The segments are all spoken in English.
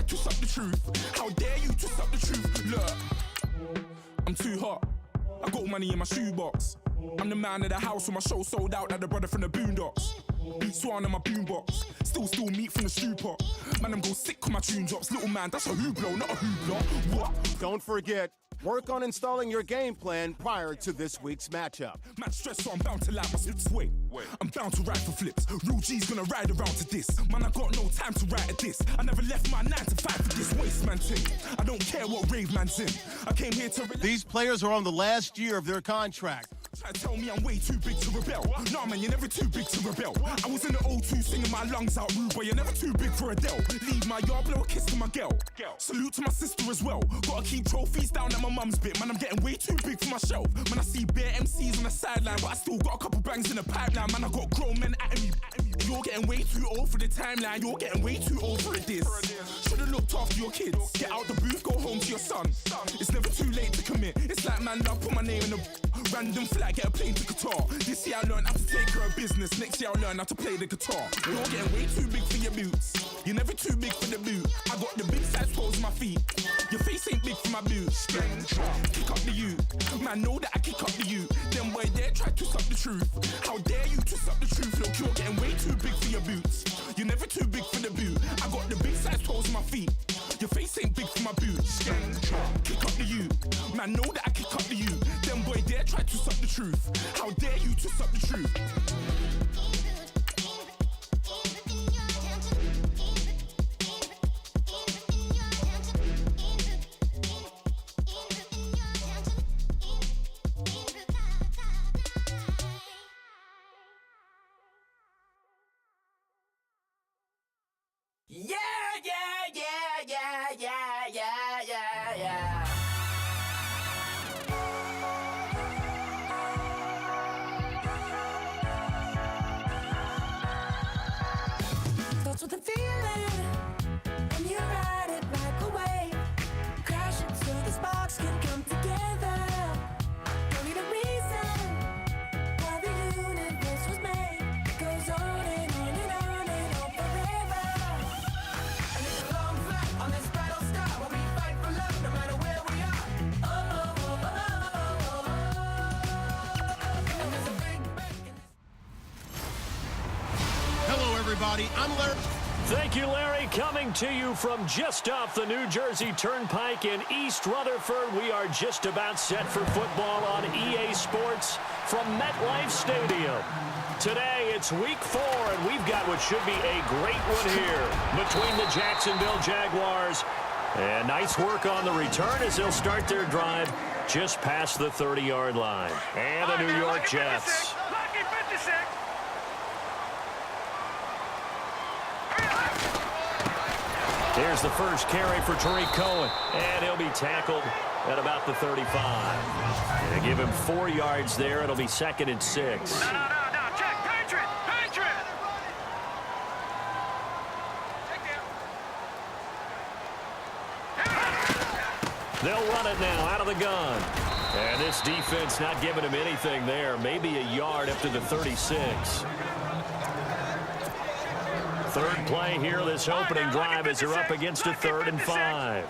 try to suck the truth? How dare you to suck the truth? Look, I'm too hot. I got money in my shoebox. I'm the man of the house when my show sold out like the brother from the Boondocks. Beat Swan in my boombox. Still meat from the stew pot. Man, I'm go sick when my tune drops. Little man, that's a hooplo, not a hoopla. What? Don't forget, work on installing your game plan prior to this week's matchup. Man, stress, so I'm bound to like my slips. Wait, I'm bound to ride for flips. Real G's gonna ride around to this. Man, I got no time to write at this. I never left my 9 to 5 for this waste man thing. I don't care what rave man's in. I came here to relax. These players are on the last year of their contract. Try to tell me I'm way too big to rebel. Nah, man, you're never too big to rebel. I was in the O2 singing my lungs out rude, but you're never too big for Adele. Leave my yard, blow a kiss to my girl. Salute to my sister as well. Gotta keep trophies down at my mum's bit. Man, I'm getting way too big for my shelf. Man, I see bare MCs on the sideline, but I still got a couple bangs in the pipeline. Man, I got grown men at me. You're getting way too old for the timeline. You're getting way too old for a diss. Should've looked after your kids. Get out the booth, go home to your son. It's never too late to commit. It's like, man, I put my name in a random flag, get a plane to Qatar. This year I learned how to take care of business. Next year I'll learn how to play the guitar. You're getting way too big for your boots. You're never too big for the boot. I got the big size toes on my feet. Your face ain't big for my boots. Kick up the you. Man, know that I kick up the you. Them boy there try to suck the truth. How dare you to suck the truth? Look, you're getting way too big for your boots. You're never too big for the boot. I got the big size toes on my feet. Your face ain't big for my boots. Kick up the you. Man, know that I kick up the you. Them boy there try to suck the truth. How dare you to suck the truth? Yeah. Starts with a feeling, and you ride it like a wave. Crash it so the sparks can come together. Don't need a reason why the universe was made. It goes on and on and on and on forever. And it's a long flight on this battle star where we fight for love no matter where we are. And there's a big break in this. Hello, everybody. I'm Larry. Thank you, Larry. Coming to you from just off the New Jersey Turnpike in East Rutherford. We are just about set for football on EA Sports from MetLife Stadium. Today, it's week 4, and we've got what should be a great one here between the Jacksonville Jaguars. And nice work on the return as they'll start their drive just past the 30-yard line. And the New York Jets. Lucky 56. Here's the first carry for Tariq Cohen, and he'll be tackled at about the 35. They give him 4 yards there. It'll be 2nd and 6. No. Check. Patriot. They'll run it now out of the gun. And this defense not giving him anything there. Maybe a yard up to the 36. Third play here, this opening drive as they're up against a 3rd and 5. Gone.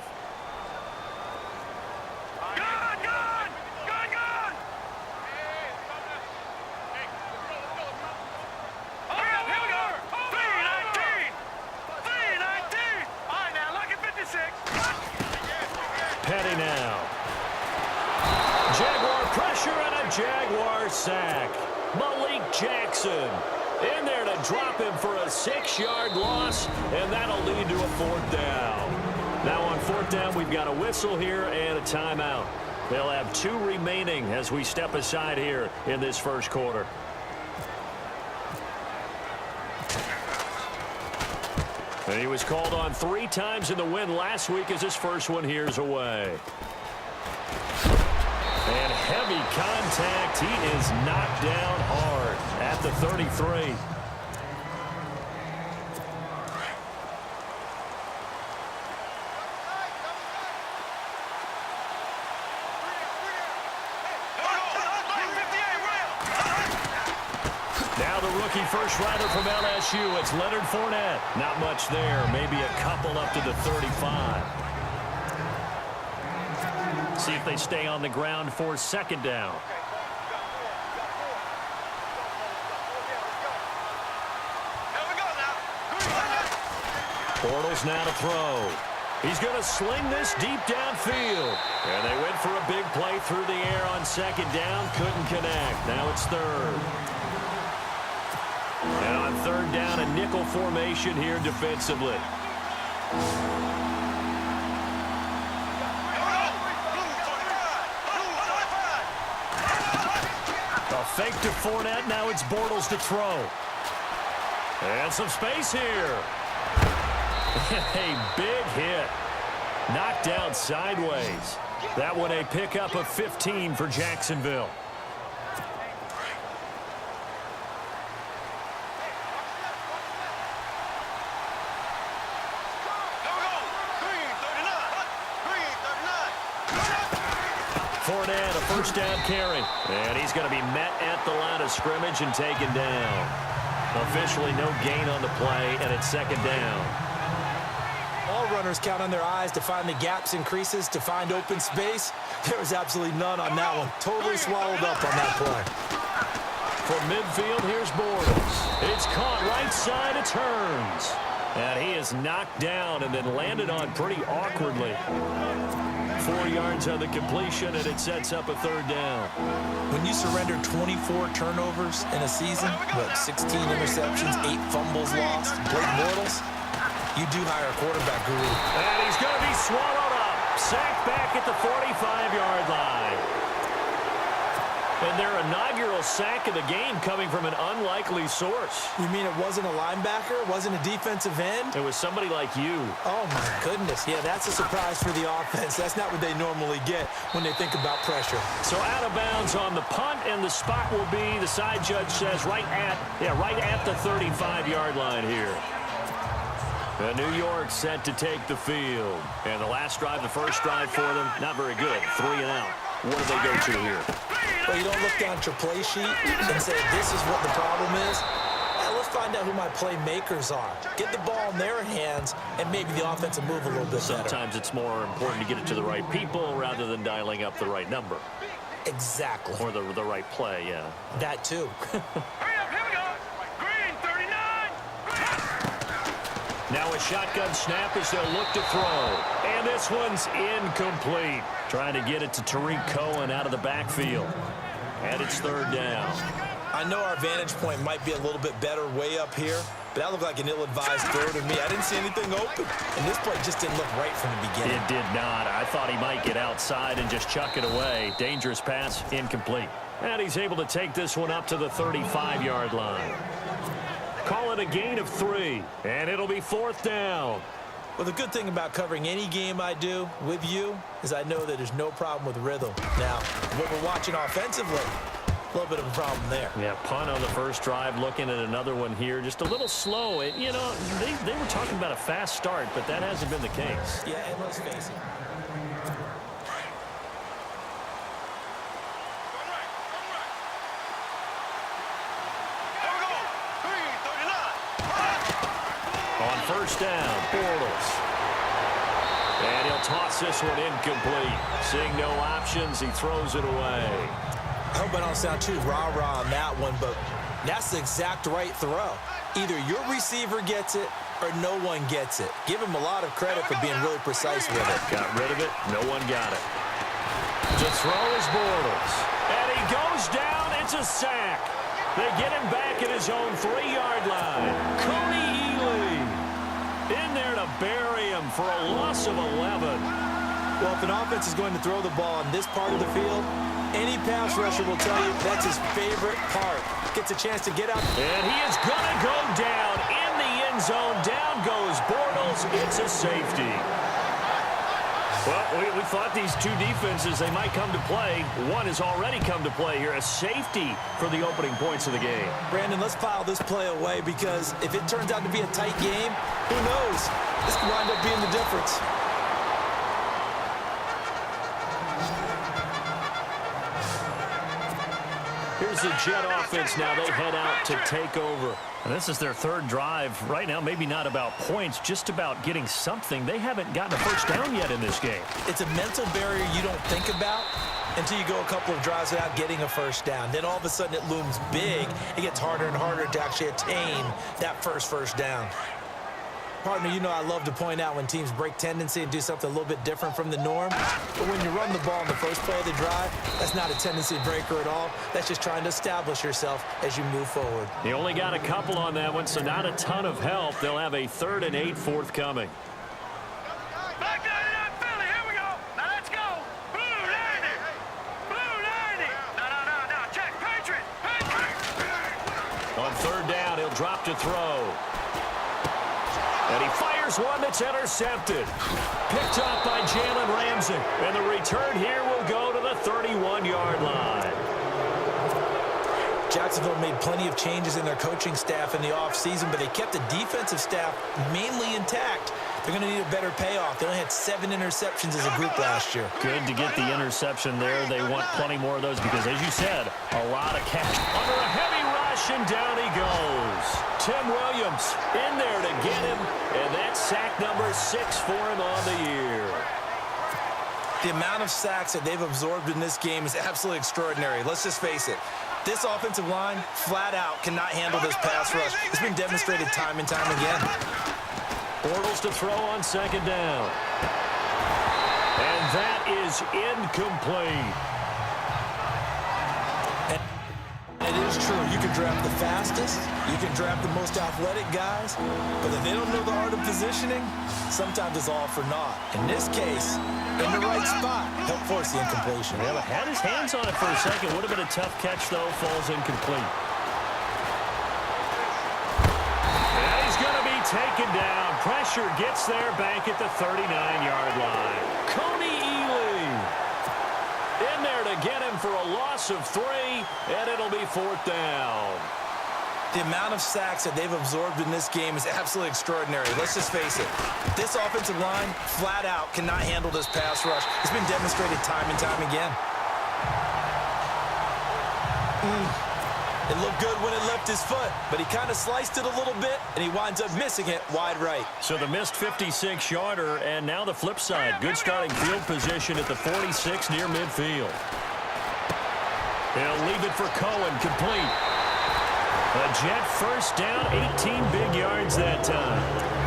Here we go. 3-19. All right, now, lucky 56. Petty now. Jaguar pressure and a Jaguar sack. Malik Jackson in there to drop him for a 6-yard loss, and that'll lead to a 4th down. Now on 4th down, we've got a whistle here and a timeout. They'll have 2 remaining as we step aside here in this first quarter. And he was called on 3 times in the win last week as his first one here's away. And heavy contact. He is knocked down hard at the 33. Now the rookie first-rounder from LSU. It's Leonard Fournette. Not much there. Maybe a couple up to the 35. See if they stay on the ground for second down. Bortles now to throw. He's going to sling this deep downfield. And they went for a big play through the air on second down. Couldn't connect. Now it's third. And on third down, a nickel formation here defensively. A fake to Fournette. Now it's Bortles to throw. And some space here. A big hit. Knocked down sideways. That one a pickup of 15 for Jacksonville. Fournette, a first down carry. And he's going to be met at the line of scrimmage and taken down. Officially no gain on the play, and it's second down. All runners count on their eyes to find the gaps and creases, to find open space. There was absolutely none on that one. Totally swallowed up on that play. From midfield, here's Bortles. It's caught right side, it turns. And he is knocked down and then landed on pretty awkwardly. 4 yards on the completion, and it sets up a third down. When you surrender 24 turnovers in a season, 16 interceptions, 8 fumbles lost, Blake Bortles, you do hire a quarterback guru. And he's going to be swallowed up. Sacked back at the 45-yard line. And their inaugural sack of the game coming from an unlikely source. You mean it wasn't a linebacker? It wasn't a defensive end? It was somebody like you. Oh, my goodness. Yeah, that's a surprise for the offense. That's not what they normally get when they think about pressure. So out of bounds on the punt, and the spot will be, the side judge says, right at the 35-yard line here. And New York set to take the field. And the last drive, the first drive for them, not very good. 3 and out. What do they go to here? Well, you don't look down at your play sheet and say, this is what the problem is. Let's find out who my playmakers are. Get the ball in their hands, and maybe the offense will move a little bit better. Sometimes it's more important to get it to the right people rather than dialing up the right number. Exactly. Or the right play, yeah. That, too. Hurry up, here we go. Green, 39. Now a shotgun snap as they'll look to throw. And this one's incomplete. Trying to get it to Tariq Cohen out of the backfield. And it's third down. I know our vantage point might be a little bit better way up here, but that looked like an ill-advised throw to me. I didn't see anything open, and this play just didn't look right from the beginning. It did not. I thought he might get outside and just chuck it away. Dangerous pass, incomplete. And he's able to take this one up to the 35-yard line. Call it a gain of 3, and it'll be fourth down. Well, the good thing about covering any game I do with you is I know that there's no problem with rhythm. Now, what we're watching offensively, a little bit of a problem there. Yeah, punt on the first drive, looking at another one here. Just a little slow. You know, they were talking about a fast start, but that hasn't been the case. Yeah, and let's face it. On first down, Bortles. And he'll toss this one incomplete. Seeing no options, he throws it away. I hope I don't sound too rah-rah on that one, but that's the exact right throw. Either your receiver gets it or no one gets it. Give him a lot of credit for being really precise with it. Got rid of it. No one got it. To throw is Bortles. And he goes down. It's a sack. They get him back at his own 3-yard line. Cody in there to bury him for a loss of 11. Well, if an offense is going to throw the ball on this part of the field, any pass rusher will tell you that's his favorite part. Gets a chance to get out. And he is going to go down in the end zone. Down goes Bortles. It's a safety. Well, we thought these two defenses, they might come to play. One has already come to play here. A safety for the opening points of the game. Brandon, let's file this play away because if it turns out to be a tight game, who knows? This could wind up being the difference. Here's the Jet offense now. They head out to take over. And this is their third drive. Right now, maybe not about points, just about getting something. They haven't gotten a first down yet in this game. It's a mental barrier you don't think about until you go a couple of drives without getting a first down. Then all of a sudden it looms big. It gets harder and harder to actually attain that first down. Partner, you know I love to point out when teams break tendency and do something a little bit different from the norm. But when you run the ball in the first play of the drive, that's not a tendency breaker at all. That's just trying to establish yourself as you move forward. He only got a couple on that one, so not a ton of help. They'll have a 3rd and 8 forthcoming. Back down to that Philly. Here we go. Now let's go. Blue 90. Blue 90. No. Check. Patriot. On 3rd down, he'll drop to throw. And he fires one that's intercepted. Picked off by Jalen Ramsey. And the return here will go to the 31-yard line. Jacksonville made plenty of changes in their coaching staff in the offseason, but they kept the defensive staff mainly intact. They're going to need a better payoff. They only had 7 interceptions as a group last year. Good to get the interception there. They want plenty more of those because, as you said, a lot of catch. Under a heavy rush, and down he goes. Tim Williams in there to get him, and that's sack number 6 for him on the year. The amount of sacks that they've absorbed in this game is absolutely extraordinary. Let's just face it. This offensive line, flat out, cannot handle this pass rush. It's been demonstrated time and time again. Bortles to throw on 2nd down. And that is incomplete. It is true. You can draft the fastest. You can draft the most athletic guys. But if they don't know the art of positioning, sometimes it's all for naught. In this case, in the right spot, help force the incompletion. Well, had his hands on it for a second. Would have been a tough catch, though. Falls incomplete. And he's going to be taken down. Pressure gets there back at the 39-yard line. Coney Ely in there to get him for a loss of 3, and it'll be 4th down. The amount of sacks that they've absorbed in this game is absolutely extraordinary. Let's just face it. This offensive line, flat out, cannot handle this pass rush. It's been demonstrated time and time again. It looked good when it left his foot, but he kind of sliced it a little bit, and he winds up missing it wide right. So the missed 56-yarder, and now the flip side. Good starting field position at the 46 near midfield. He'll leave it for Cohen, complete. A Jet first down, 18 big yards that time.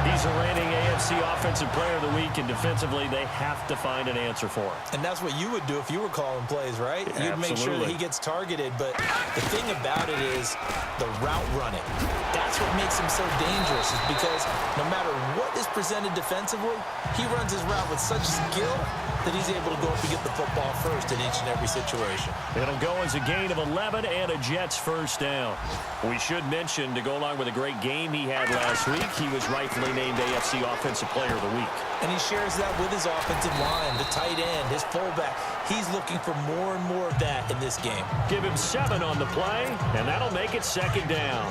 He's the reigning AFC Offensive Player of the Week, and defensively, they have to find an answer for him. And that's what you would do if you were calling plays, right? You'd make sure that he gets targeted, but the thing about it is the route running. That's what makes him so dangerous, is because no matter what is presented defensively, he runs his route with such skill that he's able to go up and get the football first in each and every situation. It'll go as a gain of 11 and a Jets first down. We should mention, to go along with a great game he had last week, he was rightfully named AFC Offensive Player of the Week. And he shares that with his offensive line, the tight end, his fullback. He's looking for more and more of that in this game. Give him 7 on the play, and that'll make it 2nd down.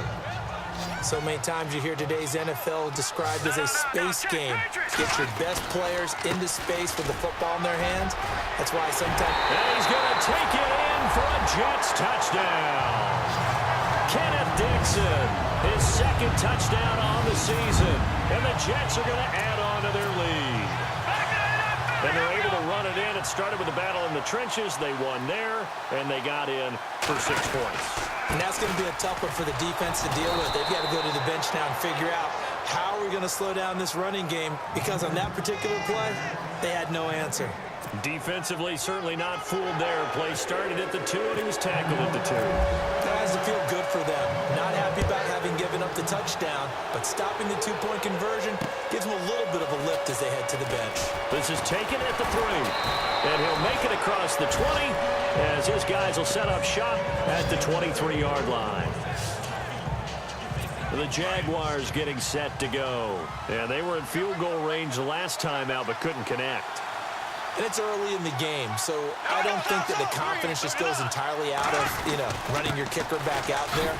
So many times you hear today's NFL described as a space game. Get your best players into space with the football in their hands. That's why sometimes... And he's going to take it in for a Jets touchdown. Kenneth Dixon, his 2nd touchdown on the season. And the Jets are going to add on to their lead. And they're able to run it in. It started with a battle in the trenches. They won there, and they got in for 6 points. And that's going to be a tough one for the defense to deal with. They've got to go to the bench now and figure out how are we going to slow down this running game, because on that particular play, they had no answer. Defensively, certainly not fooled there. Play started at the 2, and he was tackled at the 2. That has to feel good for them. Not happy about having given up the touchdown, but stopping the 2-point conversion gives them a little bit of a lift as they head to the bench. This is taken at the 3, and he'll make it across the 20 as his guys will set up shop at the 23-yard line. The Jaguars getting set to go. Yeah, they were in field goal range the last time out, but couldn't connect. And it's early in the game, so I don't think that the confidence just goes entirely out of, running your kicker back out there.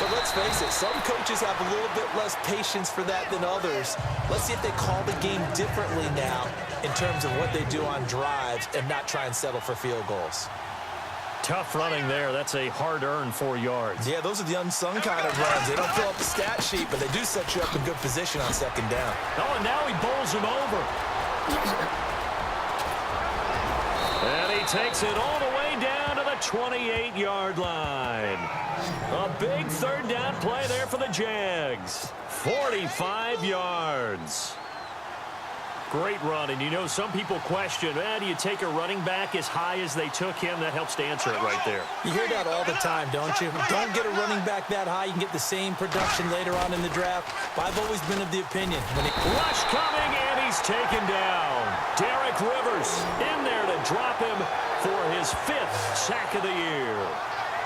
But let's face it, some coaches have a little bit less patience for that than others. Let's see if they call the game differently now in terms of what they do on drives and not try and settle for field goals. Tough running there. That's a hard-earned 4 yards. Yeah, those are the unsung kind of runs. They don't fill up the stat sheet, but they do set you up in good position on second down. Oh, and now he bowls him over. And he takes it all the way down to the 28-yard line. A big third down play there for the Jags. 45 yards. Great run, and you know some people question, do you take a running back as high as they took him? That helps to answer it right there. You hear that all the time, don't you? Don't get a running back that high. You can get the same production later on in the draft. But I've always been of the opinion. Rush coming, and he's taken down. Derek Rivers in there to drop him for his 5th sack of the year.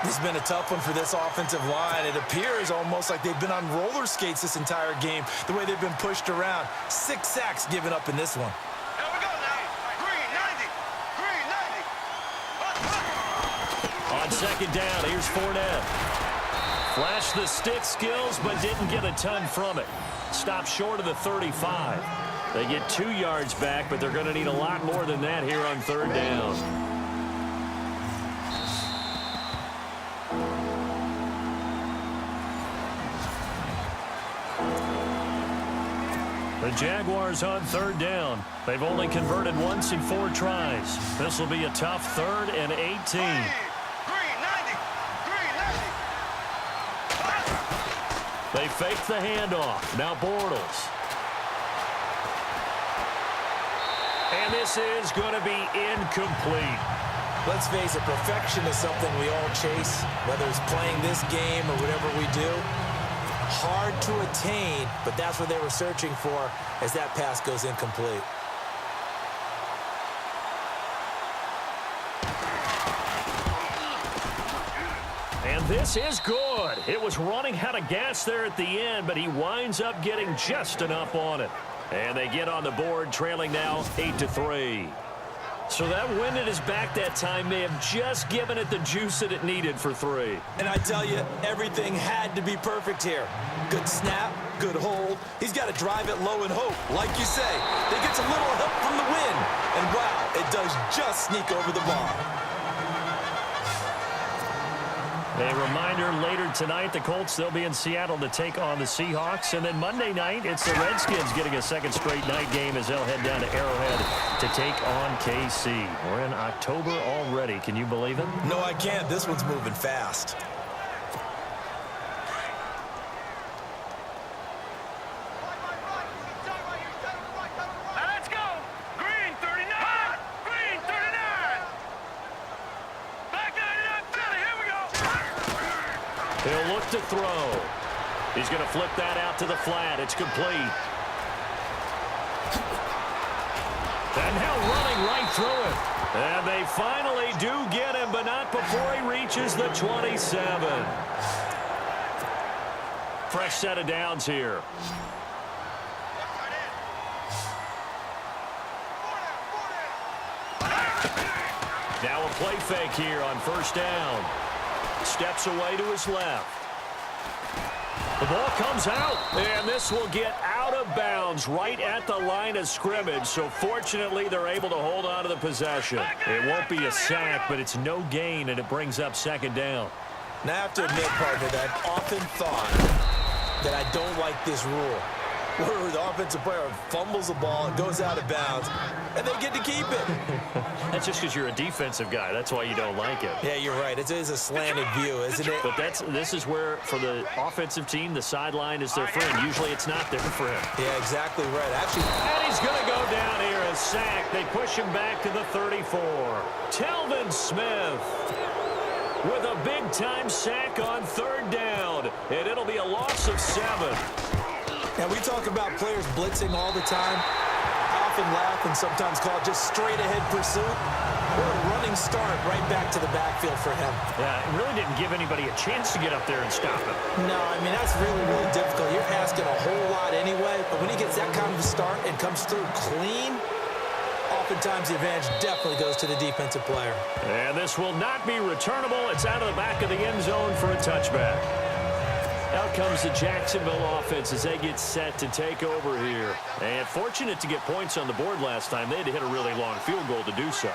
This has been a tough one for this offensive line. It appears almost like they've been on roller skates this entire game, the way they've been pushed around. 6 sacks given up in this one. Here we go now. Green 90. Green 90. On second down, here's Fournette. Flashed the stick skills, but didn't get a ton from it. Stopped short of the 35. They get 2 yards back, but they're going to need a lot more than that here on third down. The Jaguars on third down. They've only converted once in 4 tries. This will be a tough 3rd and 18. Green 90. Green 90. They fake the handoff. Now Bortles. And this is going to be incomplete. Let's face it, perfection is something we all chase, whether it's playing this game or whatever we do. Hard to attain, but that's what they were searching for as that pass goes incomplete. And this is good. It was running out of gas there at the end, but he winds up getting just enough on it. And they get on the board, trailing now 8-3. So that wind at his back that time may have just given it the juice that it needed for 3. And I tell you, everything had to be perfect here. Good snap, good hold. He's got to drive it low and hope. Like you say, he gets a little help from the wind. And wow, it does just sneak over the bar. A reminder, later tonight, the Colts, they'll be in Seattle to take on the Seahawks. And then Monday night, it's the Redskins getting a second straight night game as they'll head down to Arrowhead to take on KC. We're in October already. Can you believe it? No, I can't. This one's moving fast. Now let's go. Green 39. Green 39. Back 99 Philly. Here we go. He'll look to throw. He's going to flip that out to the flat. It's complete. And now running right through it. And they finally do get him, but not before he reaches the 27. Fresh set of downs here. Now a play fake here on first down. Steps away to his left. The ball comes out, and this will get out of bounds right at the line of scrimmage. So fortunately, they're able to hold on to the possession. It won't be a sack, but it's no gain, and it brings up second down. Now, I have to admit, partner, that I've often thought that I don't like this rule, where the offensive player fumbles the ball and goes out of bounds, and they get to keep it. That's just because you're a defensive guy. That's why you don't like it. Yeah, you're right. It is a slanted view, isn't it? But this is where, for the offensive team, the sideline is their friend. Usually it's not there for him. Yeah, exactly right. Actually, and he's going to go down here, a sack. They push him back to the 34. Telvin Smith with a big-time sack on third down, and it'll be a loss of 7. And we talk about players blitzing all the time. I often laugh and sometimes call it just straight-ahead pursuit. What a running start right back to the backfield for him. Yeah, it really didn't give anybody a chance to get up there and stop him. No, I mean, that's really, really difficult. You're asking a whole lot anyway, but when he gets that kind of a start and comes through clean, oftentimes the advantage definitely goes to the defensive player. And this will not be returnable. It's out of the back of the end zone for a touchback. Out comes the Jacksonville offense as they get set to take over here. And fortunate to get points on the board last time. They had to hit a really long field goal to do so.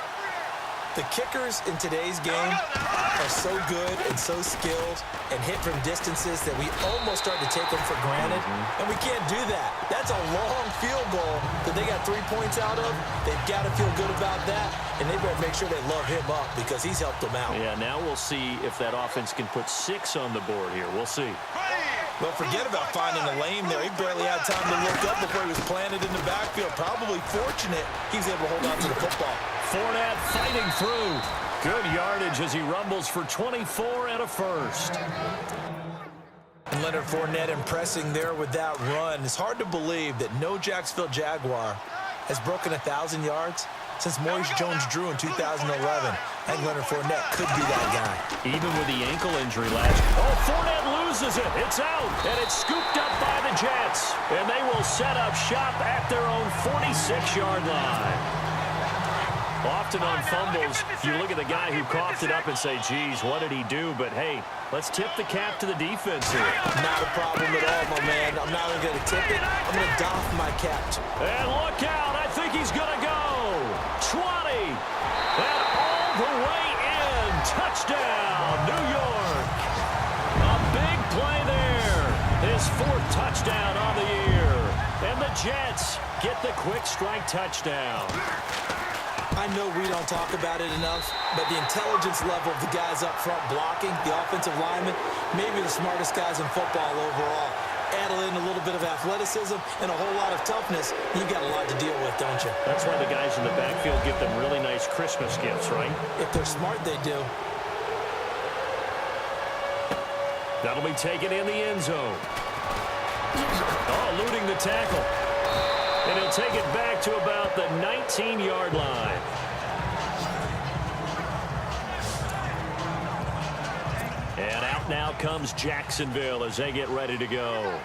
The kickers in today's game are so good and so skilled and hit from distances that we almost start to take them for granted, and we can't do that. That's a long field goal that they got 3 points out of. They've got to feel good about that, and they better make sure they love him up because he's helped them out. Yeah, now we'll see if that offense can put 6 on the board here. We'll see. Well, forget about finding a lane there. He barely had time to look up before he was planted in the backfield. Probably fortunate he was able to hold on to the football. Fournette fighting through. Good yardage as he rumbles for 24 and a first. And Leonard Fournette impressing there with that run. It's hard to believe that no Jacksonville Jaguar has broken 1,000 yards since Maurice Jones-Drew in 2011. I think Leonard Fournette could be that guy. Even with the ankle injury last year. Oh, Fournette loses it. It's out, and it's scooped up by the Jets. And they will set up shop at their own 46-yard line. Often on fumbles, you look at the guy who coughed it up and say, geez, what did he do? But, hey, let's tip the cap to the defense here. Not a problem at all, my man. I'm not even going to tip it. I'm going to doff my cap. And look out. I think he's going to go. 20. And all the way in. Touchdown, New York. A big play there. His 4th touchdown on the year. And the Jets get the quick strike touchdown. I know we don't talk about it enough, but the intelligence level of the guys up front blocking, the offensive linemen, maybe the smartest guys in football overall. Add in a little bit of athleticism and a whole lot of toughness, you've got a lot to deal with, don't you? That's why the guys in the backfield get them really nice Christmas gifts, right? If they're smart, they do. That'll be taken in the end zone. Oh, eluding the tackle. And he'll take it back to about the 19-yard line. And out now comes Jacksonville as they get ready to go.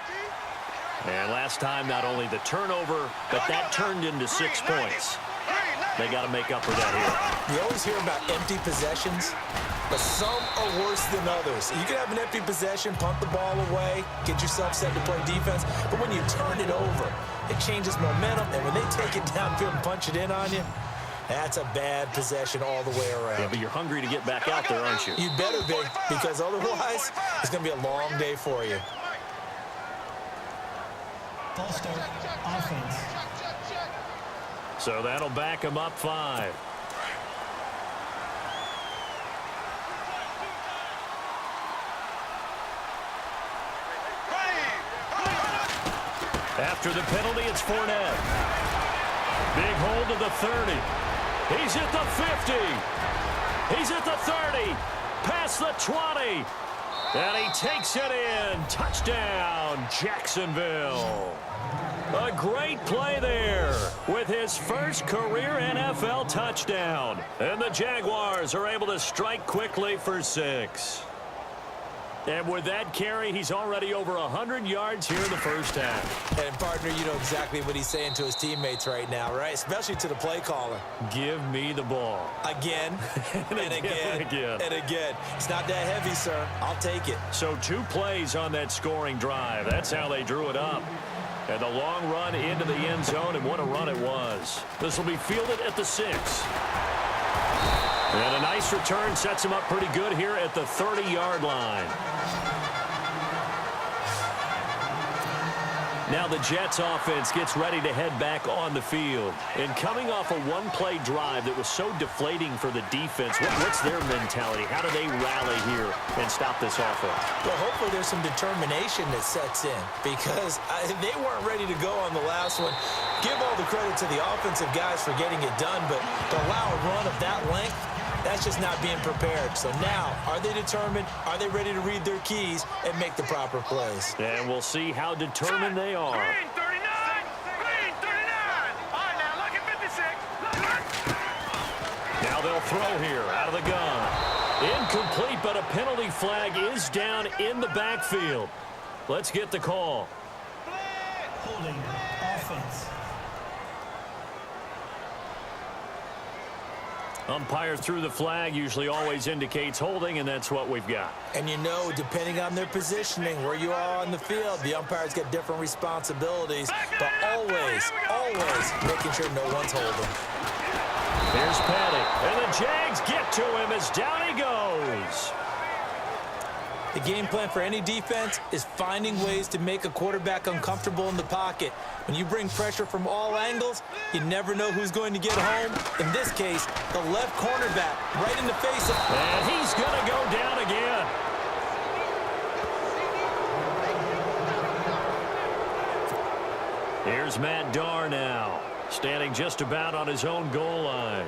And last time, not only the turnover, but that turned into 6 points. They got to make up for that here. You always hear about empty possessions, but some are worse than others. You can have an empty possession, punt the ball away, get yourself set to play defense, but when you turn it over, it changes momentum, and when they take it downfield and punch it in on you, that's a bad possession all the way around. Yeah, but you're hungry to get back out there, aren't you? You better be, because otherwise, it's going to be a long day for you. False start, offense. So that'll back him up 5. After the penalty, it's Fournette. Big hold of the 30. He's at the 50. He's at the 30. Past the 20. And he takes it in. Touchdown, Jacksonville. A great play there with his first career NFL touchdown. And the Jaguars are able to strike quickly for 6. And with that carry, he's already over 100 yards here in the first half. And, partner, you know exactly what he's saying to his teammates right now, right? Especially to the play caller. Give me the ball. Again, and again, and again. and again. It's not that heavy, sir. I'll take it. So 2 plays on that scoring drive. That's how they drew it up. And the long run into the end zone, and what a run it was. This will be fielded at the 6. And a nice return sets him up pretty good here at the 30-yard line. Now the Jets offense gets ready to head back on the field. And coming off a one-play drive that was so deflating for the defense, what's their mentality? How do they rally here and stop this offense? Well, hopefully there's some determination that sets in because they weren't ready to go on the last one. Give all the credit to the offensive guys for getting it done, but to allow a run of that length, that's just not being prepared. So now, are they determined? Are they ready to read their keys and make the proper plays? And we'll see how determined they are. Green 39! Green 39! All right, now look at 56. Now they'll throw here out of the gun. Incomplete, but a penalty flag is down in the backfield. Let's get the call. Holding, offense. Umpire threw the flag, usually always indicates holding, and that's what we've got. And you know, depending on their positioning, where you are on the field, the umpires get different responsibilities, but always, always making sure no one's holding. Here's Petty, and the Jags get to him as down he goes. The game plan for any defense is finding ways to make a quarterback uncomfortable in the pocket. When you bring pressure from all angles, you never know who's going to get home. In this case, the left cornerback right in the face of... And he's going to go down again. Here's Matt Darr now, standing just about on his own goal line.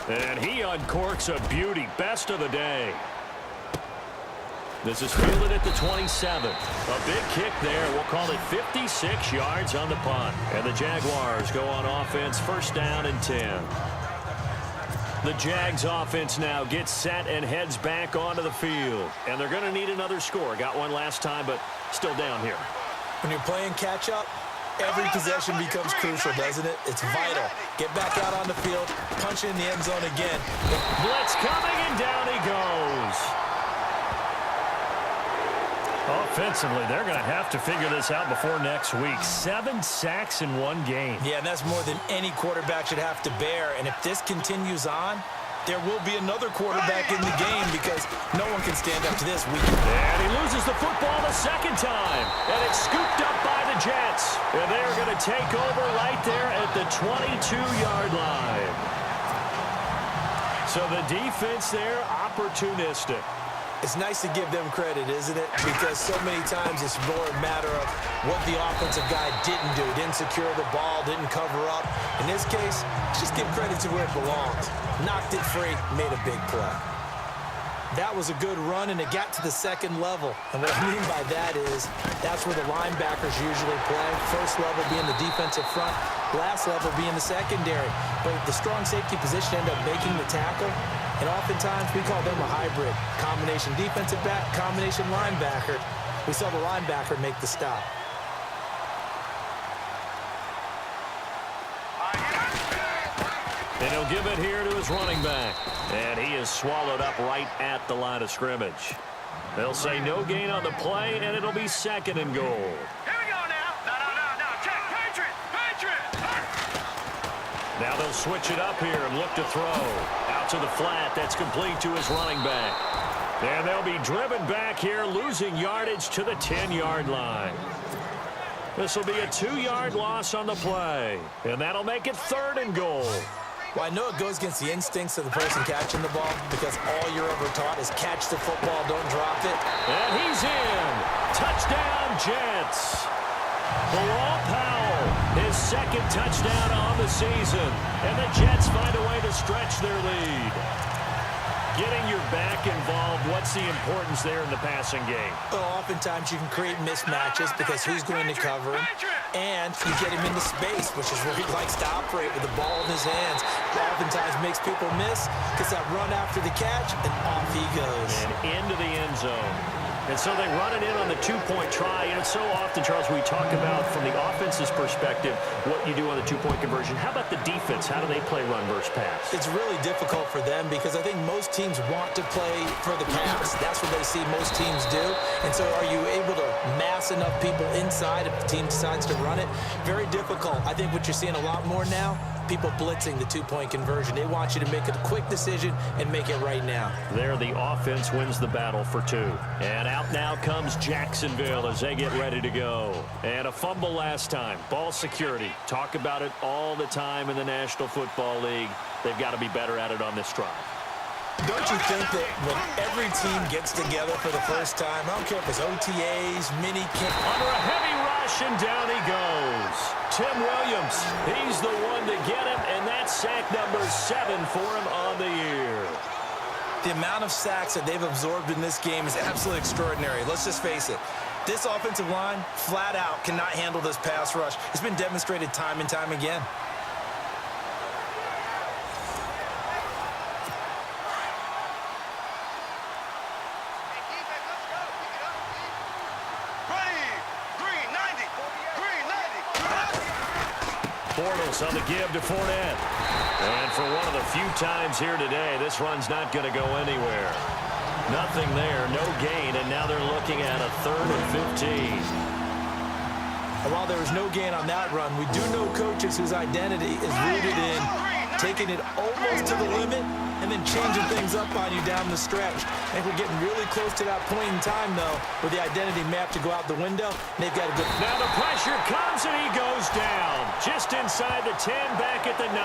And he uncorks a beauty. Best of the day. This is fielded at the 27. A big kick there. We'll call it 56 yards on the punt. And the Jaguars go on offense, first down and 10. The Jags offense now gets set and heads back onto the field. And they're going to need another score. Got one last time, but still down here. When you're playing catch-up, every possession becomes crucial, doesn't it? It's vital. Get back out on the field, punch in the end zone again. Blitz coming, and down he goes. Offensively, they're going to have to figure this out before next week. 7 sacks in one game. Yeah, and that's more than any quarterback should have to bear. And if this continues on, there will be another quarterback in the game because no one can stand up to this week. And he loses the football the second time. And it's scooped up by the Jets. And they're going to take over right there at the 22-yard line. So the defense there, opportunistic. It's nice to give them credit, isn't it? Because so many times it's more a matter of what the offensive guy didn't do. Didn't secure the ball, didn't cover up. In this case, just give credit to where it belongs. Knocked it free, made a big play. That was a good run, and it got to the second level. And what I mean by that is that's where the linebackers usually play. First level being the defensive front, last level being the secondary. But the strong safety position ended up making the tackle. And oftentimes, we call them a hybrid. Combination defensive back, combination linebacker. We saw the linebacker make the stop. And he'll give it here to his running back. And he is swallowed up right at the line of scrimmage. They'll say no gain on the play, and it'll be second and goal. Here we go now. No. Check. Patriot. Now they'll switch it up here and look to throw. Out to the flat. That's complete to his running back. And they'll be driven back here, losing yardage to the 10-yard line. This will be a 2-yard loss on the play. And that'll make it third and goal. Well, I know it goes against the instincts of the person catching the ball because all you're ever taught is catch the football, don't drop it. And he's in. Touchdown, Jets. Bilal Powell, his second touchdown on the season. And the Jets find a way to stretch their lead. Getting your back involved, what's the importance there in the passing game? Well, oftentimes you can create mismatches because who's going to cover him, and you get him into space, which is where he likes to operate with the ball in his hands. Oftentimes makes people miss because that run after the catch, and off he goes. And into the end zone. And so they run it in on the two-point try. And it's so often, Charles, we talk about from the offense's perspective what you do on the two-point conversion. How about the defense? How do they play run versus pass? It's really difficult for them because I think most teams want to play for the pass. That's what they see most teams do. And so are you able to mass enough people inside if the team decides to run it? Very difficult. I think what you're seeing a lot more now, people blitzing the two-point conversion. They want you to make a quick decision and make it right now. There, the offense wins the battle for 2. And out now comes Jacksonville as they get ready to go. And a fumble last time. Ball security. Talk about it all the time in the National Football League. They've got to be better at it on this drive. Don't you think that when every team gets together for the first time, I don't care if it's OTAs, mini camp. Under a heavy rush, and down he goes. Tim Williams, he's the one to get him, and that's sack number 7 for him on the year. The amount of sacks that they've absorbed in this game is absolutely extraordinary. Let's just face it. This offensive line, flat out, cannot handle this pass rush. It's been demonstrated time and time again. Bortles on the give to Fournette. And for one of the few times here today, this run's not going to go anywhere. Nothing there, no gain, and now they're looking at a 3rd and 15. And while there was no gain on that run, we do know coaches whose identity is rooted in taking it almost to the limit and then changing things up on you down the stretch. I think we're getting really close to that point in time, though, where the identity map to go out the window, and they've got a good... Now the pressure comes, and he goes down. Just inside the 10, back at the 9.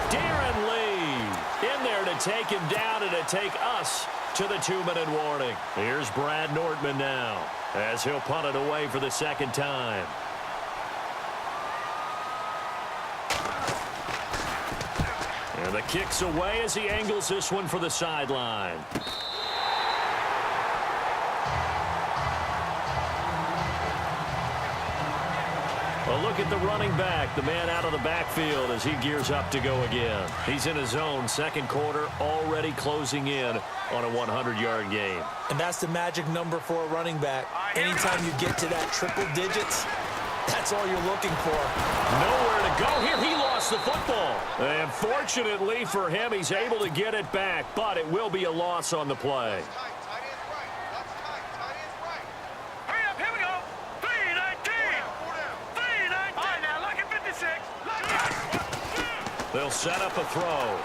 Darren Lee in there to take him down and to take us to the 2-minute warning. Here's Brad Nordman now, as he'll punt it away for the second time. And the kick's away as he angles this one for the sideline. Well, look at the running back, the man out of the backfield as he gears up to go again. He's in his own second quarter, already closing in on a 100-yard game. And that's the magic number for a running back. Anytime you get to that triple digits, that's all you're looking for. Nowhere to go here. He lost the football. And fortunately for him, he's able to get it back, but it will be a loss on the play. Hurry up, here we go. 3-19. 3-19. All right, now, look at 56. They'll set up a throw.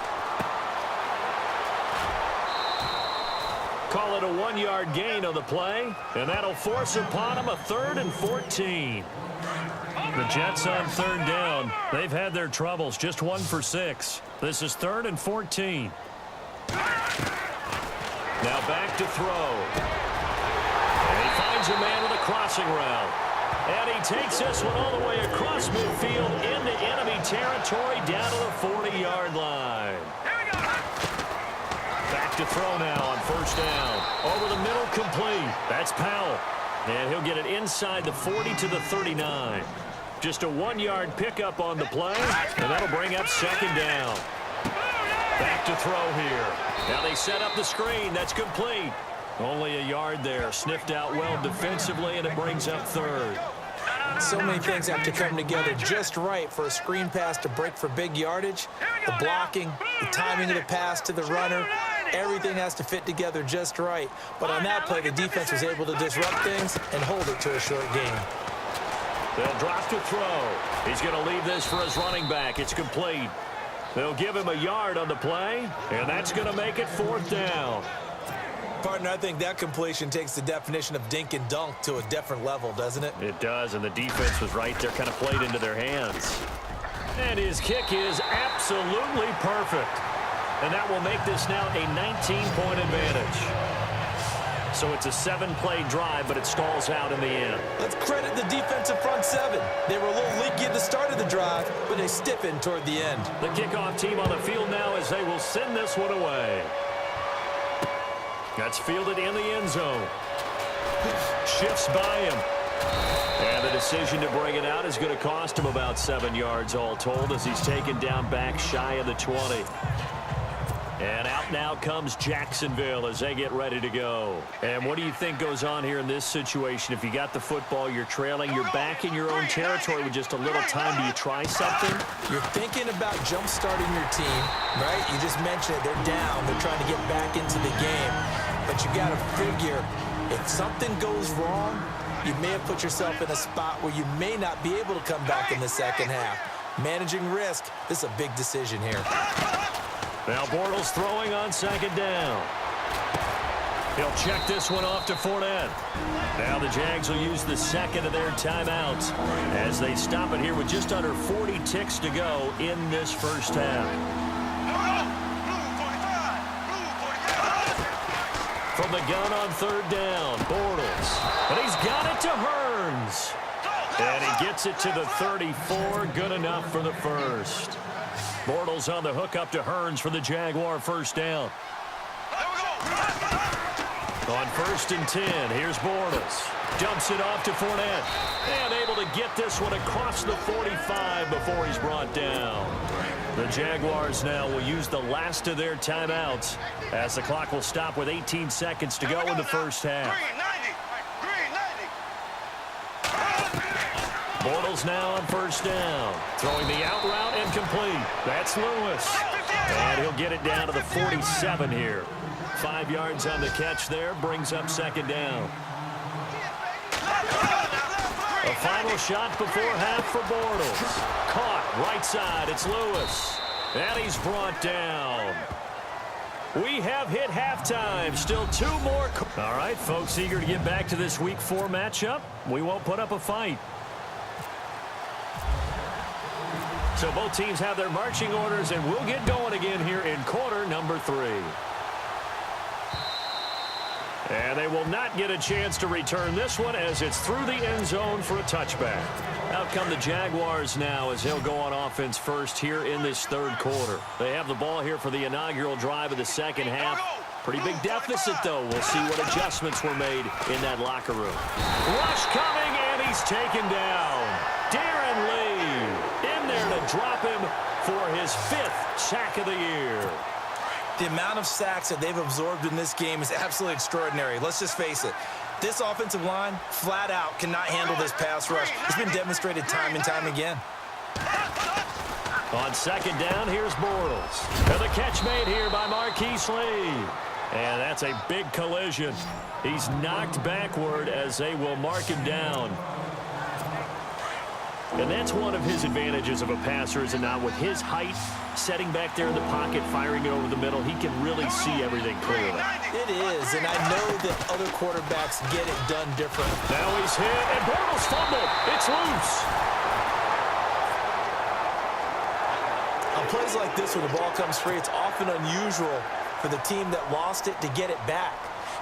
Call it a 1-yard gain on the play, and that'll force upon him a 3rd and 14. The Jets on 3rd down. They've had their troubles, just 1 for 6. This is 3rd and 14. Now back to throw. And he finds a man with a crossing route. And he takes this one all the way across midfield into enemy territory down to the 40-yard line. Back to throw now on 1st down. Over the middle, complete. That's Powell. And he'll get it inside the 40 to the 39. Just a 1-yard pickup on the play, and that'll bring up 2nd down. Back to throw here. Now they set up the screen. That's complete. Only a yard there. Sniffed out well defensively, and it brings up 3rd. So many things have to come together just right for a screen pass to break for big yardage. The blocking, the timing of the pass to the runner, everything has to fit together just right. But on that play, the defense was able to disrupt things and hold it to a short gain. They'll drop to throw. He's going to leave this for his running back. It's complete. They'll give him a yard on the play, and that's going to make it 4th down. Partner, I think that completion takes the definition of dink and dunk to a different level, doesn't it? It does, and the defense was right there, kind of played into their hands. And his kick is absolutely perfect. And that will make this now a 19-point advantage. So it's a 7-play drive, but it stalls out in the end. Let's credit the defensive front 7. They were a little leaky at the start of the drive, but they stiffened toward the end. The kickoff team on the field now as they will send this one away. That's fielded in the end zone. Shifts by him. And the decision to bring it out is going to cost him about 7 yards all told as he's taken down back shy of the 20. And out now comes Jacksonville as they get ready to go. And what do you think goes on here in this situation? If you got the football, you're trailing, you're back in your own territory with just a little time. Do you try something? You're thinking about jump-starting your team, right? You just mentioned it. They're down. They're trying to get back into the game. But you got to figure, if something goes wrong, you may have put yourself in a spot where you may not be able to come back in the second half. Managing risk, this is a big decision here. Now Bortles throwing on 2nd down. He'll check this one off to Fournette. Now the Jags will use the 2nd of their timeouts as they stop it here with just under 40 ticks to go in this first half. From the gun on 3rd down, Bortles. And he's got it to Hearns. And he gets it to the 34. Good enough for the first. Bortles on the hook up to Hearns for the Jaguar 1st down. On 1st and 10, here's Bortles. Dumps it off to Fournette. And able to get this one across the 45 before he's brought down. The Jaguars now will use the last of their timeouts as the clock will stop with 18 seconds to go in the first half. Bortles now on 1st down. Throwing the out route and complete. That's Lewis. And he'll get it down to the 47 here. 5 yards on the catch there. Brings up 2nd down. A final shot before half for Bortles. Caught right side. It's Lewis. And he's brought down. We have hit halftime. Still 2 more. All right, folks, eager to get back to this Week 4 matchup. We won't put up a fight. So both teams have their marching orders, and we'll get going again here in quarter number 3. And they will not get a chance to return this one as it's through the end zone for a touchback. Out come the Jaguars now as they'll go on offense first here in this third quarter. They have the ball here for the inaugural drive of the second half. Pretty big deficit, though. We'll see what adjustments were made in that locker room. Rush coming, and he's taken down. Darren Lee in there to drop him for his 5th sack of the year. The amount of sacks that they've absorbed in this game is absolutely extraordinary. Let's just face it. This offensive line, flat out, cannot handle this pass rush. It's been demonstrated time and time again. On second down, here's Bortles. And the catch made here by Marquise Lee. And that's a big collision. He's knocked backward as they will mark him down. And that's one of his advantages of a passer, is it not? With his height, setting back there in the pocket, firing it over the middle, he can really see everything clearly. It is, and I know that other quarterbacks get it done different. Now he's hit, and Bortles fumbled. It's loose. On plays like this where the ball comes free, it's often unusual for the team that lost it to get it back,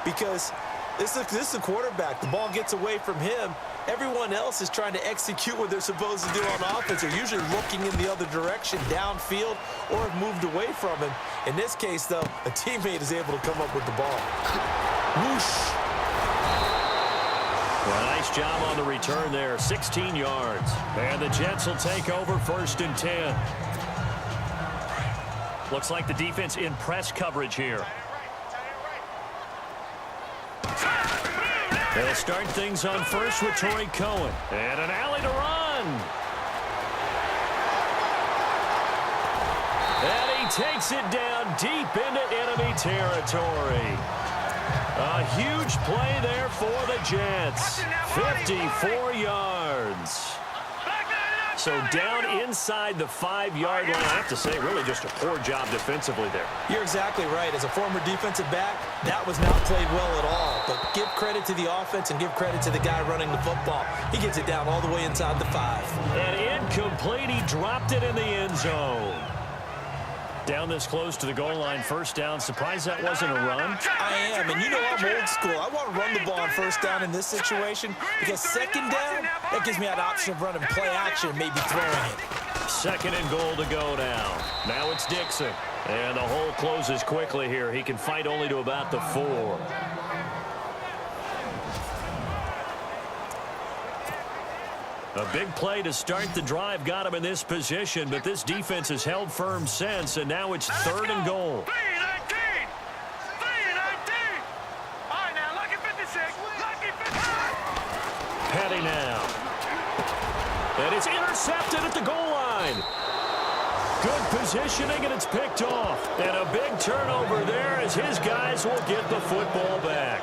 because this is a quarterback. The ball gets away from him. Everyone else is trying to execute what they're supposed to do on offense. They're usually looking in the other direction, downfield, or have moved away from him. In this case, though, a teammate is able to come up with the ball. Whoosh. Well, nice job on the return there. 16 yards. And the Jets will take over 1st and 10. Looks like the defense in press coverage here. They'll start things on first with Torrey Cohen. And an alley to run. And he takes it down deep into enemy territory. A huge play there for the Jets. 54 yards. So down inside the 5-yard line. I have to say, really just a poor job defensively there. You're exactly right. As a former defensive back, that was not played well at all. But give credit to the offense and give credit to the guy running the football. He gets it down all the way inside the 5. And incomplete. He dropped it in the end zone. Down this close to the goal line, 1st down. Surprised that wasn't a run? I am, and you know I'm old school. I want to run the ball on 1st down in this situation because 2nd down, that gives me that option of running play action, maybe throwing it. 2nd and goal to go now. Now it's Dixon. And the hole closes quickly here. He can fight only to about the 4. A big play to start the drive got him in this position, but this defense has held firm since, and now it's 3rd and goal. 3-19! 3-19! All right, now, lucky 56. Lucky 56. Petty now. And it's intercepted at the goal line. Good positioning, and it's picked off. And a big turnover there as his guys will get the football back.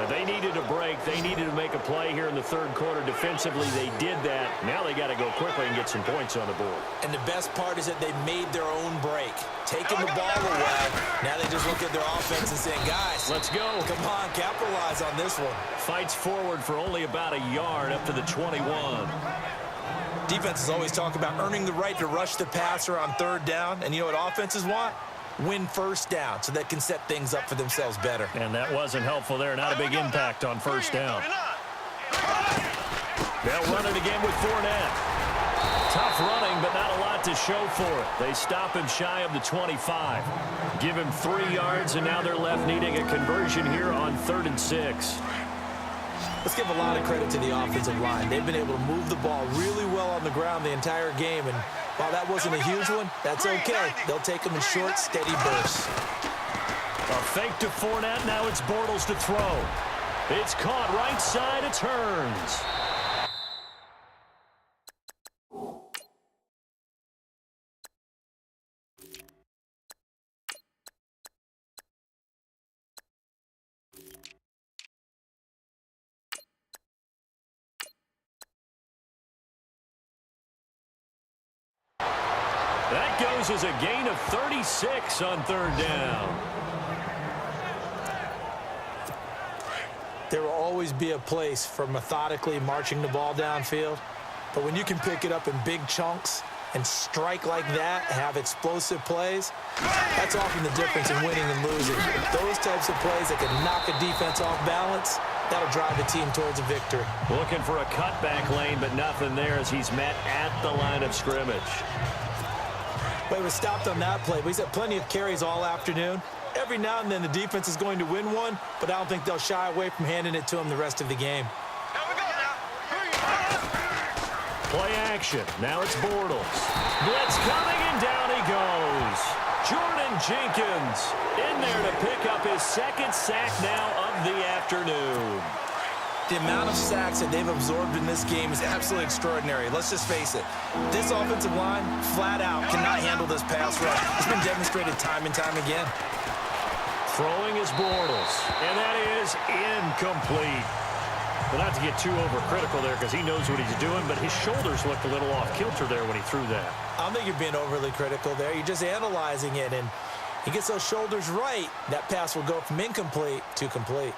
They needed a break. They needed to make a play here in the 3rd quarter. Defensively, they did that. Now they got to go quickly and get some points on the board. And the best part is that they made their own break. Taking the ball away. Now they just look at their offense and saying, guys, let's go. Come on, capitalize on this one. Fights forward for only about a yard up to the 21. Defenses always talk about earning the right to rush the passer on 3rd down. And you know what offenses want? Win 1st down so they can set things up for themselves better. And that wasn't helpful there. Not a big impact on 1st down. They'll run it again with Fournette. Tough running, but not a lot to show for it. They stop him shy of the 25. Give him 3 yards, and now they're left needing a conversion here on 3rd and 6. Let's give a lot of credit to the offensive line. They've been able to move the ball really well on the ground the entire game, and while that wasn't a huge one, that's okay. They'll take them in short, steady bursts. A fake to Fournette. Now it's Bortles to throw. It's caught right side. It's Hearns. That goes as a gain of 36 on third down. There will always be a place for methodically marching the ball downfield, but when you can pick it up in big chunks and strike like that, have explosive plays, that's often the difference in winning and losing. Those types of plays that can knock a defense off balance, that'll drive the team towards a victory. Looking for a cutback lane, but nothing there as he's met at the line of scrimmage. Well, he was stopped on that play, but he's had plenty of carries all afternoon. Every now and then the defense is going to win one, but I don't think they'll shy away from handing it to him the rest of the game. Play action. Now it's Bortles. Blitz coming, and down he goes. Jordan Jenkins in there to pick up his second sack now of the afternoon. The amount of sacks that they've absorbed in this game is absolutely extraordinary. Let's just face it. This offensive line, flat out, cannot handle this pass rush. It's been demonstrated time and time again. Throwing is Bortles, and that is incomplete. Well, not to get too overcritical there because he knows what he's doing, but his shoulders looked a little off kilter there when he threw that. I don't think you're being overly critical there. You're just analyzing it, and he gets those shoulders right. That pass will go from incomplete to complete.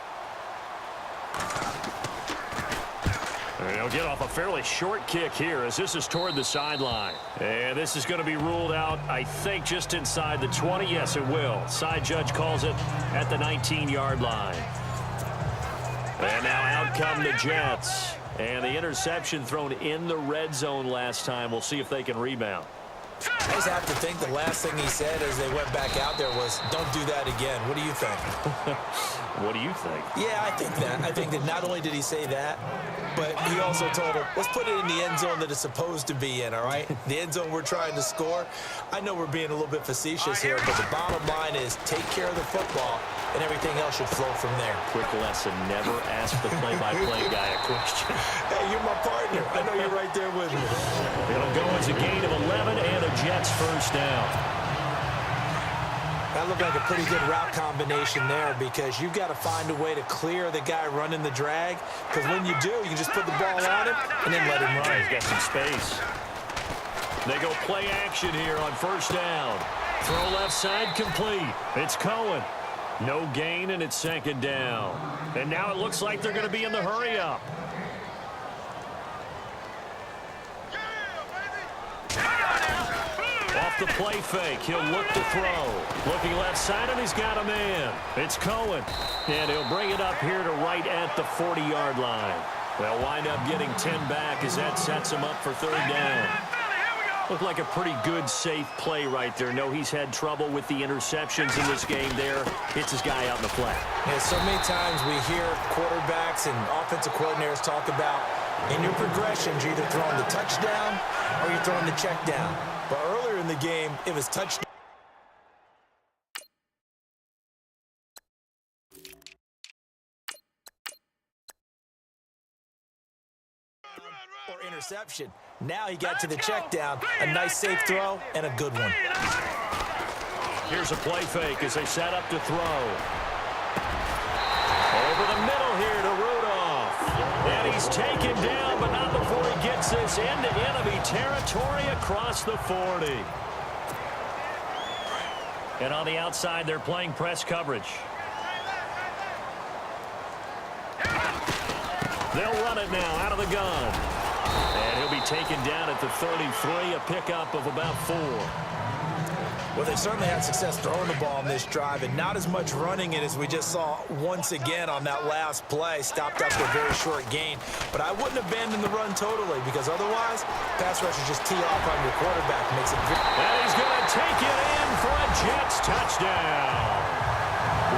And he'll get off a fairly short kick here as this is toward the sideline. And this is going to be ruled out, I think, just inside the 20. Yes, it will. Side judge calls it at the 19-yard line. And now out come the Jets. And the interception thrown in the red zone last time. We'll see if they can rebound. I just have to think the last thing he said as they went back out there was, don't do that again. What do you think? What do you think? Yeah, I think that. I think that not only did he say that, but he also told him, let's put it in the end zone that it's supposed to be in, all right? The end zone we're trying to score. I know we're being a little bit facetious here, but the bottom line is take care of the football, and everything else should flow from there. Quick lesson, never ask the play-by-play guy a question. Hey, you're my partner. I know you're right there with me. It'll go as a gain of 11 and a Jets first down. That looked like a pretty good route combination there because you've got to find a way to clear the guy running the drag, because when you do, you can just put the ball on him and then let him run. He's got some space. They go play action here on first down. Throw left side complete. It's Cohen. No gain, and it's second down. And now it looks like they're going to be in the hurry-up. Off the play fake, he'll look to throw. Looking left side, and he's got a man. It's Cohen. And he'll bring it up here to right at the 40-yard line. They'll wind up getting 10 back as that sets him up for third down. Looked like a pretty good, safe play right there. No, he's had trouble with the interceptions in this game there. Hits his guy out in the flat. Yeah, so many times we hear quarterbacks and offensive coordinators talk about in your progressions, you're either throwing the touchdown or you're throwing the check down. But earlier in the game, it was touchdown or interception. Now he got to the check down. A nice safe throw and a good one. Here's a play fake as they set up to throw. Over the middle here to Rudolph. And he's taken down, but not before he gets this into enemy territory across the 40. And on the outside, they're playing press coverage. They'll run it now out of the gun. And he'll be taken down at the 33, a pickup of about 4. Well, they've certainly had success throwing the ball in this drive, and not as much running it as we just saw once again on that last play. Stopped after a very short gain. But I wouldn't abandon the run totally, because otherwise, pass rushers just tee off on your quarterback. Makes it very... And he's going to take it in for a Jets touchdown.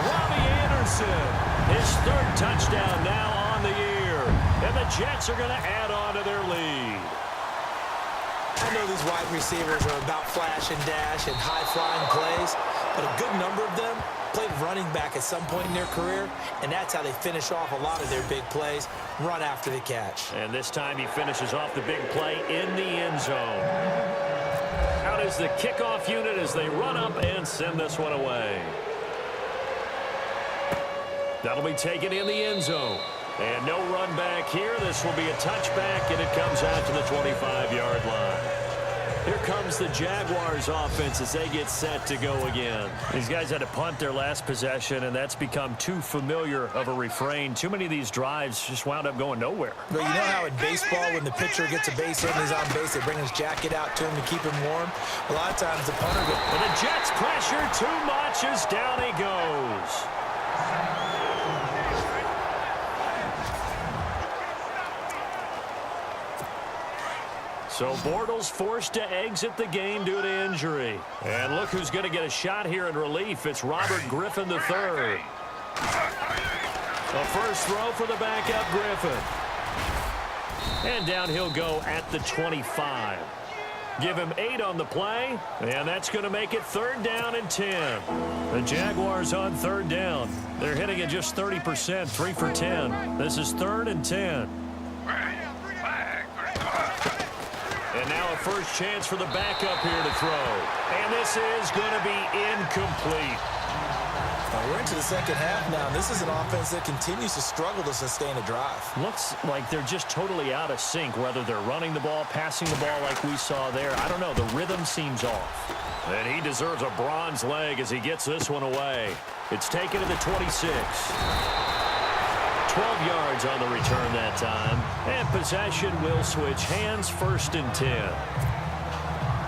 Robbie Anderson, his third touchdown now on the year. And the Jets are going to add on to their lead. I know these wide receivers are about flash and dash and high-flying plays, but a good number of them played running back at some point in their career, and that's how they finish off a lot of their big plays, run after the catch. And this time he finishes off the big play in the end zone. Out is the kickoff unit as they run up and send this one away. That'll be taken in the end zone. And no run back here. This will be a touchback, and it comes out to the 25-yard line. Here comes the Jaguars offense as they get set to go again. These guys had to punt their last possession, and that's become too familiar of a refrain. Too many of these drives just wound up going nowhere. But you know how in baseball, when the pitcher gets a base hit and he's on base, they bring his jacket out to him to keep him warm? A lot of times the punter goes. And the Jets pressure too much as down he goes. So Bortles forced to exit the game due to injury. And look who's going to get a shot here in relief. It's Robert Griffin III. The first throw for the backup Griffin. And down he'll go at the 25. Give him 8 on the play, and that's going to make it 3rd down and 10. The Jaguars on 3rd down. They're hitting at just 30%, 3 for 10. This is 3rd and 10. And now a first chance for the backup here to throw. And this is going to be incomplete. We're into the second half now. This is an offense that continues to struggle to sustain a drive. Looks like they're just totally out of sync, whether they're running the ball, passing the ball like we saw there. I don't know. The rhythm seems off. And he deserves a bronze leg as he gets this one away. It's taken to the 26. 12 yards on the return that time. And possession will switch hands, 1st and 10.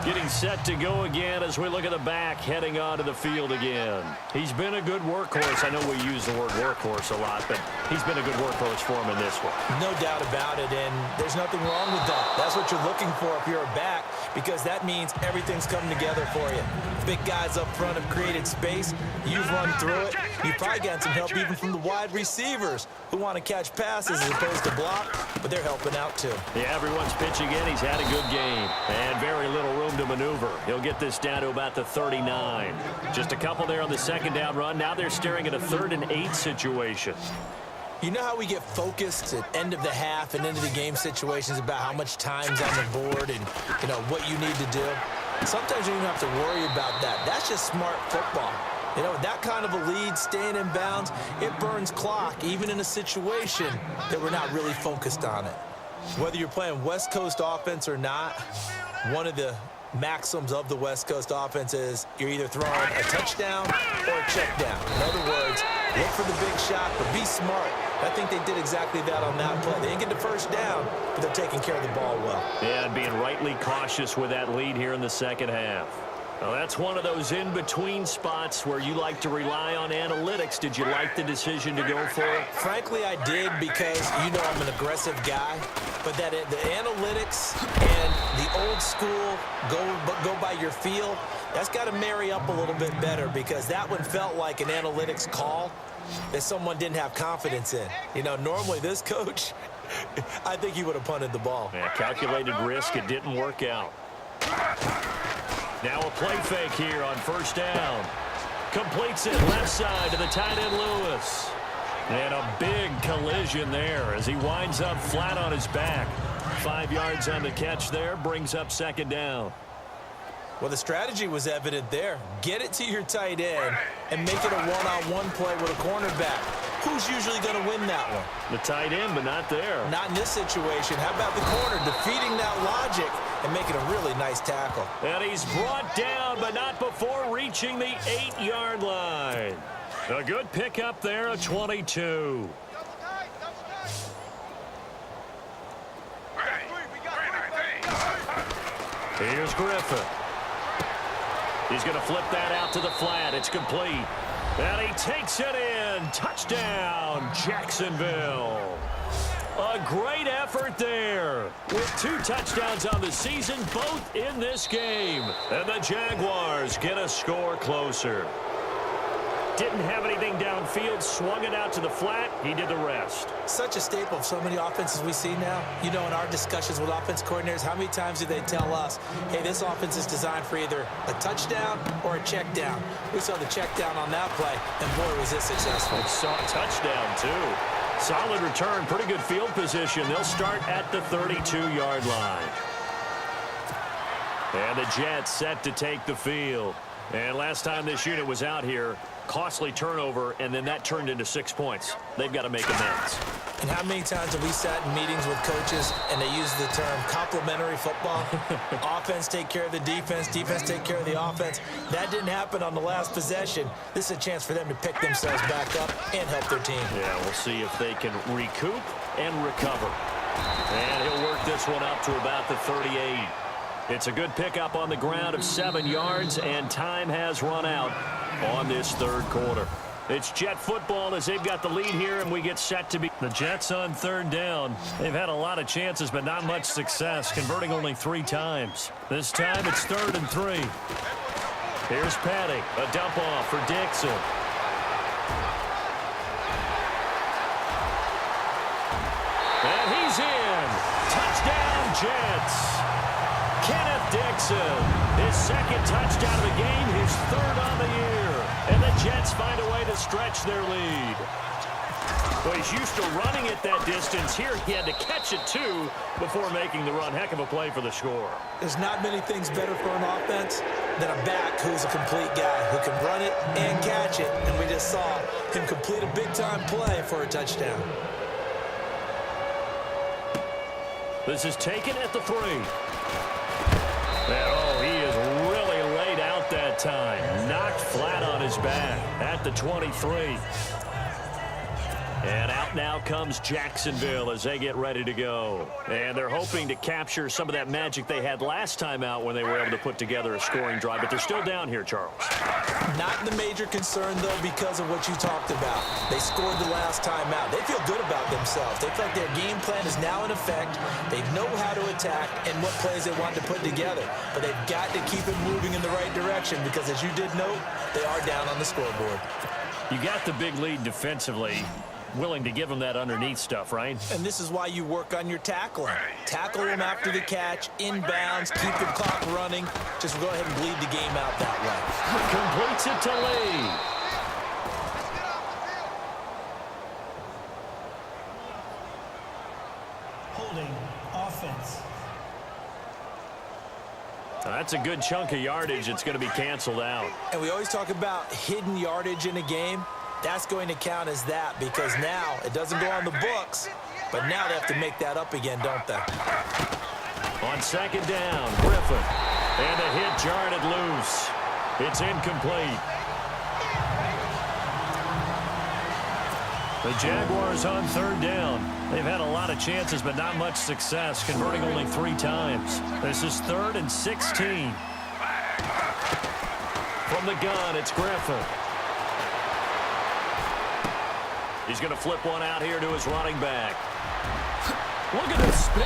Getting set to go again as we look at the back heading onto the field again. He's been a good workhorse. I know we use the word workhorse a lot, but he's been a good workhorse for him in this one. No doubt about it, and there's nothing wrong with that. That's what you're looking for if you're a back, because that means everything's coming together for you. Big guys up front have created space. You've run through it. You've probably gotten some help even from the wide receivers who want to catch passes as opposed to block, but they're helping out too. Yeah, everyone's pitching in. He's had a good game and very little room to maneuver. He'll get this down to about the 39. Just a couple there on the second down run. Now they're staring at a 3rd and 8 situation. You know how we get focused at end of the half and into the game situations about how much time's on the board and, you know, what you need to do? Sometimes you don't even have to worry about that. That's just smart football. You know, with that kind of a lead, staying in bounds, it burns clock, even in a situation that we're not really focused on it. Whether you're playing West Coast offense or not, one of the maxims of the West Coast offense is you're either throwing a touchdown or a check down. In other words, look for the big shot, but be smart. I think they did exactly that on that play. They didn't get the first down, but they're taking care of the ball well. Yeah, and being rightly cautious with that lead here in the second half. Well, that's one of those in-between spots where you like to rely on analytics. Did you like the decision to go for it? Frankly, I did, because you know I'm an aggressive guy. But that the analytics and the old school go by your feel, that's got to marry up a little bit better, because that one felt like an analytics call that someone didn't have confidence in. You know, normally this coach, I think he would have punted the ball. Yeah, calculated risk. It didn't work out. Now a play fake here on 1st down. Completes it left side to the tight end Lewis. And a big collision there as he winds up flat on his back. 5 yards on the catch there, brings up 2nd down. Well, the strategy was evident there. Get it to your tight end and make it a one-on-one play with a cornerback. Who's usually going to win that one? The tight end, but not there. Not in this situation. How about the corner defeating that logic and making a really nice tackle? And he's brought down, but not before reaching the 8-yard line. A good pickup there, a 22. Here's Griffin. He's going to flip that out to the flat. It's complete. And he takes it in. Touchdown, Jacksonville. A great effort there with 2 touchdowns on the season, both in this game. And the Jaguars get a score closer. Didn't have anything downfield, swung it out to the flat. He did the rest. Such a staple of so many offenses we see now. You know, in our discussions with offense coordinators, how many times do they tell us, hey, this offense is designed for either a touchdown or a check down? We saw the check down on that play, and boy, was it successful. Saw a touchdown, too. Solid return, pretty good field position. They'll start at the 32-yard line. And the Jets set to take the field. And last time this unit was out here, costly turnover, and then that turned into 6 points. They've got to make amends. And how many times have we sat in meetings with coaches and they use the term complementary football? Offense take care of the defense, defense take care of the offense. That didn't happen on the last possession. This is a chance for them to pick themselves back up and help their team. Yeah, we'll see if they can recoup and recover. And he'll work this one up to about the 38. It's a good pickup on the ground of 7 yards, and time has run out on this third quarter. It's Jet football as they've got the lead here, and we get set to be. The Jets on third down. They've had a lot of chances, but not much success, converting only 3 times. This time it's 3rd and 3. Here's Patty, a dump off for Dixon. And he's in. Touchdown, Jets. Kenneth Dixon, his 2nd touchdown of the game, his 3rd on the year. And the Jets find a way to stretch their lead. Well, he's used to running it that distance. Here he had to catch it, too, before making the run. Heck of a play for the score. There's not many things better for an offense than a back who's a complete guy who can run it and catch it. And we just saw him complete a big-time play for a touchdown. This is taken at the 3. Oh, he is really laid out that time. Knocked flat on his back at the 23. And out now comes Jacksonville as they get ready to go. And they're hoping to capture some of that magic they had last time out when they were able to put together a scoring drive. But they're still down here, Charles. Not the major concern, though, because of what you talked about. They scored the last time out. They feel good about themselves. They feel like their game plan is now in effect. They know how to attack and what plays they want to put together. But they've got to keep it moving in the right direction because, as you did note, they are down on the scoreboard. You got the big lead defensively. Willing to give them that underneath stuff, right? And this is why you work on your tackling. Tackle them after the catch, inbounds, keep the clock running. Just go ahead and bleed the game out that way. Completes it to Lee. Holding offense. That's a good chunk of yardage. It's going to be canceled out. And we always talk about hidden yardage in a game. That's going to count as that because now it doesn't go on the books, but now they have to make that up again, don't they? On 2nd down, Griffin. And the hit jarred it loose. It's incomplete. The Jaguars on 3rd down. They've had a lot of chances, but not much success, converting only 3 times. This is 3rd and 16. From the gun, it's Griffin. He's going to flip one out here to his running back. Look at the spin.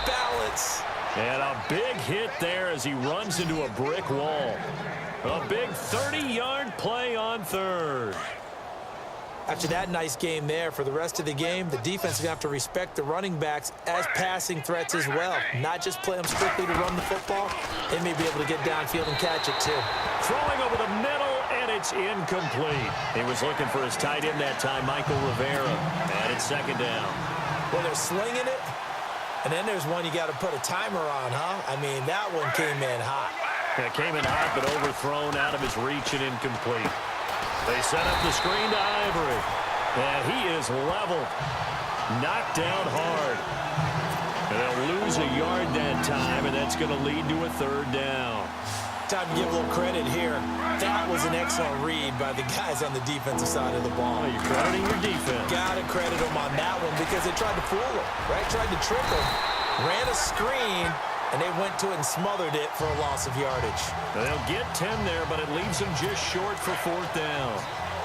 Balance. And a big hit there as he runs into a brick wall. A big 30-yard play on 3rd. After that nice game there, for the rest of the game, the defense is going to have to respect the running backs as passing threats as well. Not just play them strictly to run the football. They may be able to get downfield and catch it, too. Throwing over the middle, and it's incomplete. He was looking for his tight end that time, Michael Rivera. And it's 2nd down. Well, they're slinging it, and then there's one you got to put a timer on, huh? I mean, that one came in hot. It came in hot, but overthrown out of his reach and incomplete. They set up the screen to Ivory. And he is leveled. Knocked down hard. And they'll lose a yard that time, and that's going to lead to a 3rd down. Time to give a little credit here. That was an excellent read by the guys on the defensive side of the ball. Oh, you're crediting your defense. Got to credit them on that one because they tried to fool him, right? Tried to trick him. Ran a screen, and they went to it and smothered it for a loss of yardage. Now they'll get 10 there, but it leaves them just short for 4th down.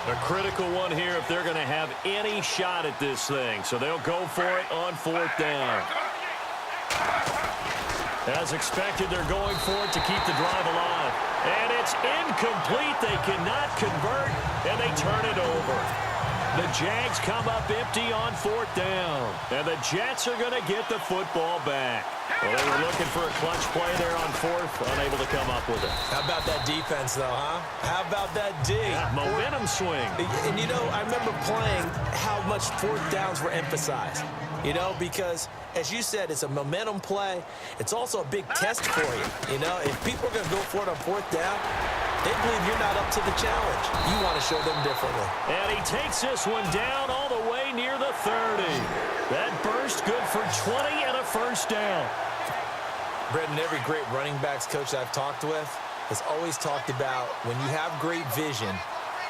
A critical one here if they're going to have any shot at this thing. So they'll go for it on 4th down. As expected, they're going for it to keep the drive alive. And it's incomplete. They cannot convert, and they turn it over. The Jags come up empty on 4th down. And the Jets are going to get the football back. Well, they were looking for a clutch play there on 4th, unable to come up with it. How about that defense, though, huh? How about that D? Yeah, momentum swing. And, you know, I remember playing how much 4th downs were emphasized. You know, because, as you said, it's a momentum play. It's also a big test for you. You know, if people are going to go for it on 4th down, they believe you're not up to the challenge. You want to show them differently. And he takes this one down all the way near the 30. That burst good for 20 and a first down. Brendan, every great running backs coach I've talked with has always talked about when you have great vision,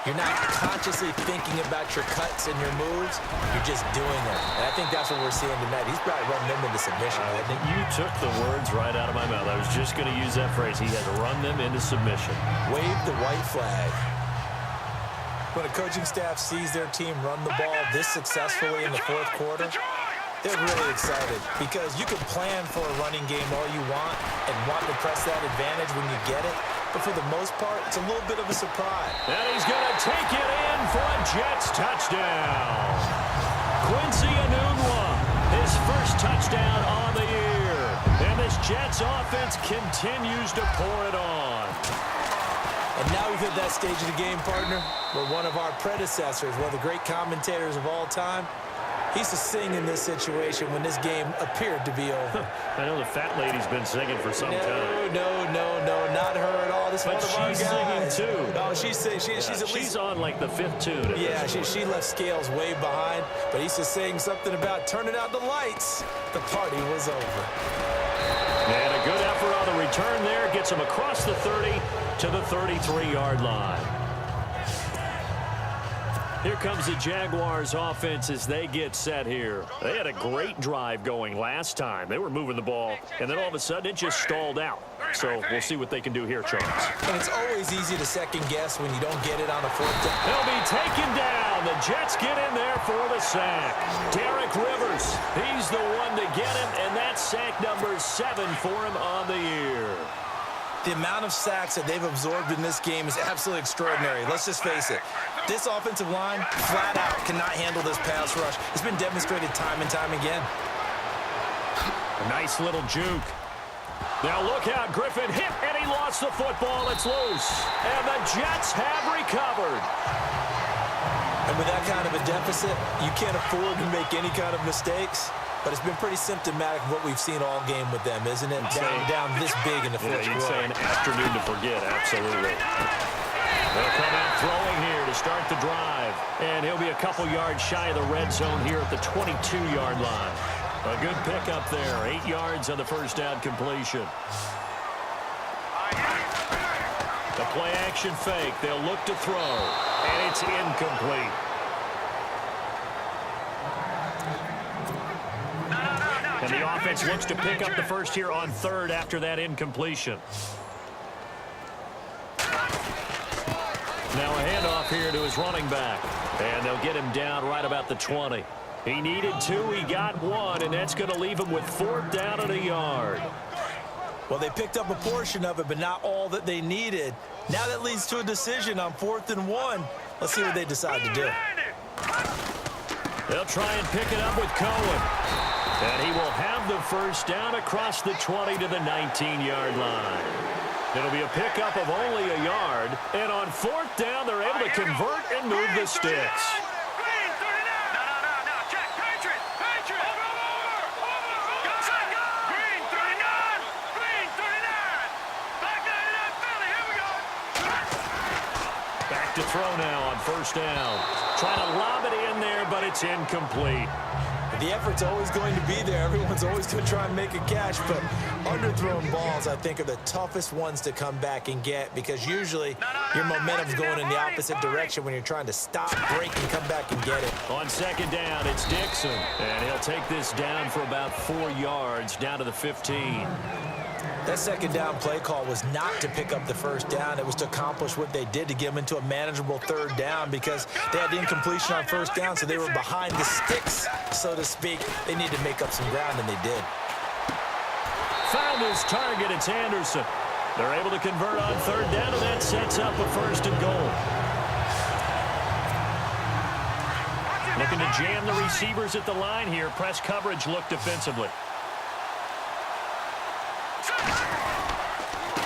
you're not consciously thinking about your cuts and your moves. You're just doing them. And I think that's what we're seeing tonight. He's probably running them into submission. I think you took the words right out of my mouth. I was just going to use that phrase. He has run them into submission. Wave the white flag. When a coaching staff sees their team run the ball this successfully in the fourth quarter, they're really excited because you can plan for a running game all you want and want to press that advantage when you get it. But for the most part, it's a little bit of a surprise. And he's going to take it in for a Jets touchdown. Quincy Enunwa, his first touchdown on the year. And this Jets offense continues to pour it on. And now we've hit that stage of the game, partner, where one of our predecessors, one of the great commentators of all time, he used to sing in this situation when this game appeared to be over. I know the fat lady's been singing for some time. No, not her at all. This is one of our guys. She's singing, too. Oh, she's at least... She's on, like, the fifth tune. Yeah, she left Scales way behind, but he used to sing something about turning out the lights. The party was over. And a good effort on the return there. Gets him across the 30 to the 33-yard line. Here comes the Jaguars offense as they get set here. They had a great drive going last time. They were moving the ball, and then all of a sudden it just stalled out. So we'll see what they can do here, Charles. And it's always easy to second guess when you don't get it on a fourth down. They'll be taken down. The Jets get in there for the sack. Derek Rivers, he's the one to get him, and that's sack number 7 for him on the year. The amount of sacks that they've absorbed in this game is absolutely extraordinary. Let's just face it. This offensive line, flat out, cannot handle this pass rush. It's been demonstrated time and time again. A nice little juke. Now look out, Griffin hit, and he lost the football. It's loose. And the Jets have recovered. And with that kind of a deficit, you can't afford to make any kind of mistakes. But it's been pretty symptomatic of what we've seen all game with them, isn't it? Down this big in the fourth quarter. You'd say an afternoon to forget, absolutely. They'll come out throwing here to start the drive. And he'll be a couple yards shy of the red zone here at the 22-yard line. A good pickup there, 8 yards on the first down completion. The play action fake, they'll look to throw, and it's incomplete. And the offense looks to pick up the first here on third after that incompletion. Now a handoff here to his running back. And they'll get him down right about the 20. He needed 2, he got 1, and that's going to leave him with 4th down and a yard. Well, they picked up a portion of it, but not all that they needed. Now that leads to a decision on 4th and 1. Let's see what they decide to do. They'll try and pick it up with Cohen. And he will have the first down across the 20 to the 19-yard line. It'll be a pickup of only a yard. And on 4th down, they're able to convert and move the sticks. Back to throw now on first down. Trying to lob it in there, but it's incomplete. The effort's always going to be there. Everyone's always going to try and make a catch, but underthrown balls, I think, are the toughest ones to come back and get because usually your momentum's going in the opposite direction when you're trying to stop, break, and come back and get it. On second down, it's Dixon, and he'll take this down for about 4 yards, down to the 15. That second down play call was not to pick up the first down. It was to accomplish what they did to get them into a manageable 3rd down because they had the incompletion on first down, so they were behind the sticks, so to speak. They needed to make up some ground, and they did. Found his target. It's Anderson. They're able to convert on 3rd down, and that sets up a 1st and goal. Looking to jam the receivers at the line here. Press coverage look defensively.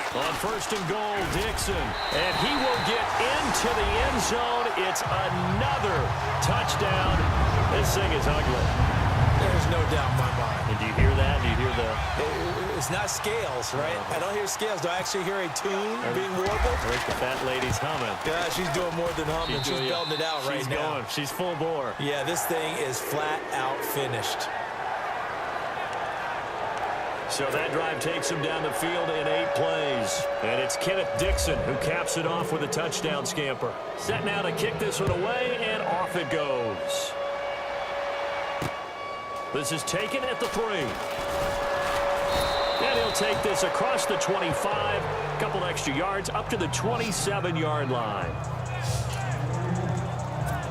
On 1st and goal, Dixon. And he will get into the end zone. It's another touchdown. This thing is ugly. There's no doubt in my mind. And do you hear that? Do you hear the... It's not scales, right? I don't hear scales. Do I actually hear a tune being warbled? I think the fat lady's humming. Yeah, she's doing more than humming. She's belting it out right now. Going. She's full bore. Yeah, this thing is flat out finished. So that drive takes him down the field in 8 plays. And it's Kenneth Dixon who caps it off with a touchdown scamper. Set now to kick this one away, and off it goes. This is taken at the 3. And he'll take this across the 25. A couple extra yards up to the 27-yard line.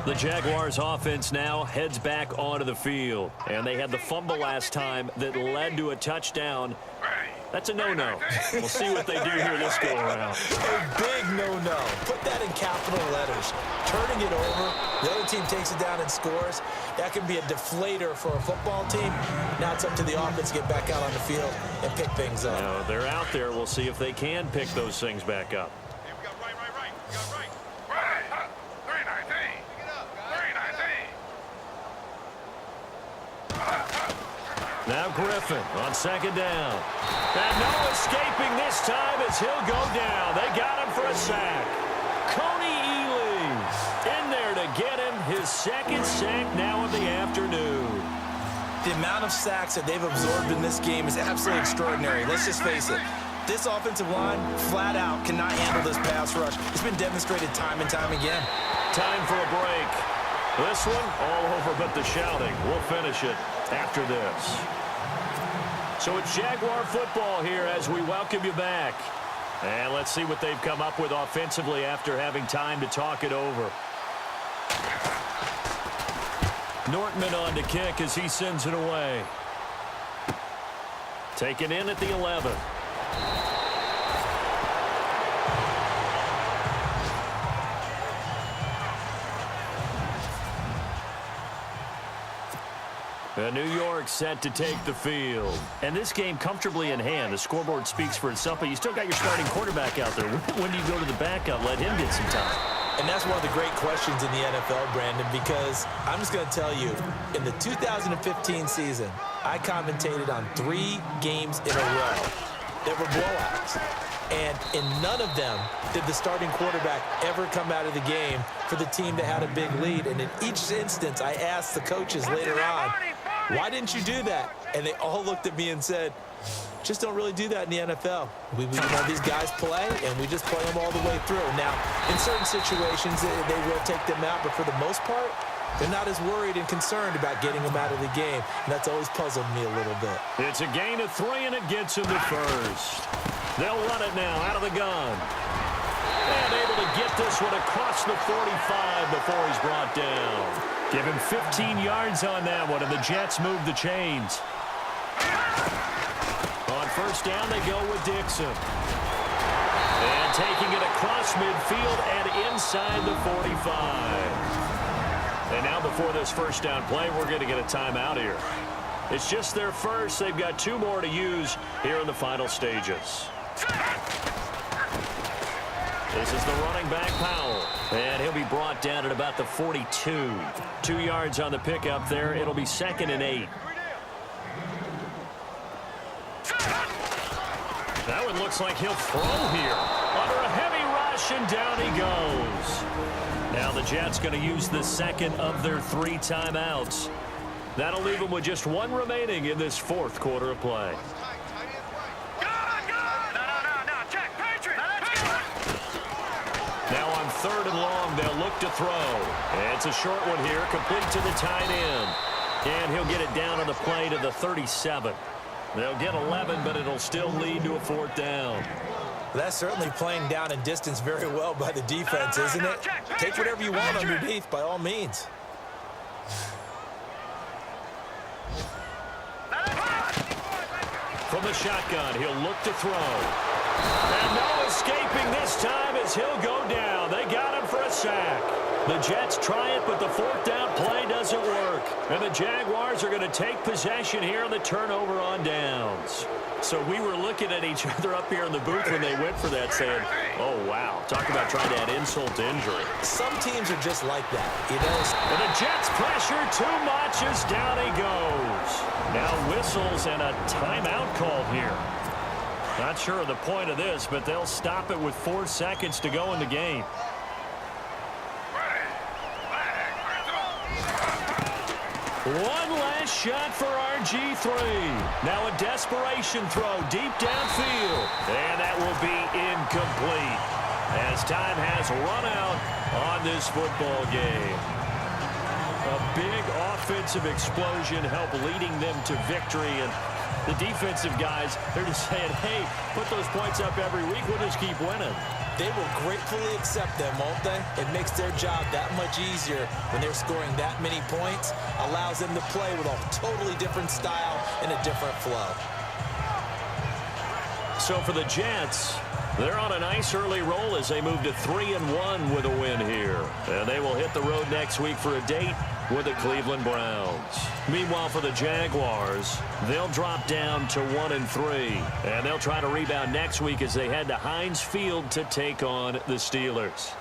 The Jaguars offense now heads back onto the field. And they had the fumble last time that led to a touchdown. That's a no-no. We'll see what they do here this go-around. A big no-no. Put that in capital letters. Turning it over, the other team takes it down and scores. That can be a deflator for a football team. Now it's up to the offense to get back out on the field and pick things up. No, they're out there. We'll see if they can pick those things back up. Hey, we got right. We got right. Right. Very nice thing. Pick it up, guys. Very nice thing. Now Griffin on 2nd down. And no escaping this time as he'll go down. They got him for a sack. Coney Ely in there to get him his 2nd sack now of the afternoon. The amount of sacks that they've absorbed in this game is absolutely extraordinary. Let's just face it. This offensive line, flat out, cannot handle this pass rush. It's been demonstrated time and time again. Time for a break. This one all over but the shouting. We'll finish it after this. So it's Jaguar football here as we welcome you back. And let's see what they've come up with offensively after having time to talk it over. Nortman on to kick as he sends it away. Taken in at the 11. New York set to take the field. And this game comfortably in hand. The scoreboard speaks for itself, but you still got your starting quarterback out there. When do you go to the backup? Let him get some time. And that's one of the great questions in the NFL, Brandon, because I'm just going to tell you, in the 2015 season, I commentated on 3 games in a row that were blowouts. And in none of them did the starting quarterback ever come out of the game for the team that had a big lead. And in each instance, I asked the coaches later on, why didn't you do that? And they all looked at me and said, just don't really do that in the NFL. We these guys play, and we just play them all the way through. Now, in certain situations, they will take them out, but for the most part, they're not as worried and concerned about getting them out of the game. And that's always puzzled me a little bit. It's a gain of 3, and it gets him to first. They'll run it now out of the gun. And able to get this one across the 45 before he's brought down. Give him 15 yards on that one, and the Jets move the chains. On 1st down, they go with Dixon. And taking it across midfield and inside the 45. And now before this 1st down play, we're going to get a timeout here. It's just their first. They've got 2 more to use here in the final stages. This is the running back, Powell. And he'll be brought down at about the 42. 2 yards on the pickup there. It'll be 2nd and 8. That one looks like he'll throw here. Under a heavy rush, and down he goes. Now the Jets going to use the 2nd of their 3 timeouts. That'll leave them with just 1 remaining in this 4th quarter of play. Now on 3rd and long, they'll look to throw. And it's a short one here, complete to the tight end. And he'll get it down on the play to the 37. They'll get 11, but it'll still lead to a 4th down. That's certainly playing down in distance very well by the defense, isn't it? Take whatever you want underneath, by all means. From the shotgun, he'll look to throw. And no escaping this time as he'll go down. They got him for a sack. The Jets try it, but the 4th down play doesn't work. And the Jaguars are going to take possession here on the turnover on downs. So we were looking at each other up here in the booth when they went for that, saying, oh, wow, talk about trying to add insult to injury. Some teams are just like that, you know. And the Jets pressure too much as down he goes. Now whistles and a timeout called here. Not sure of the point of this, but they'll stop it with 4 seconds to go in the game. One last shot for RG3. Now a desperation throw deep downfield. And that will be incomplete as time has run out on this football game. A big offensive explosion helped leading them to victory. And the defensive guys, they're just saying, hey, put those points up every week. We'll just keep winning. They will gratefully accept them, won't they? It makes their job that much easier when they're scoring that many points. Allows them to play with a totally different style and a different flow. So for the Jets, they're on a nice early roll as they move to 3-1 with a win here. And they will hit the road next week for a date with the Cleveland Browns. Meanwhile, for the Jaguars, they'll drop down to 1-3. And they'll try to rebound next week as they head to Heinz Field to take on the Steelers.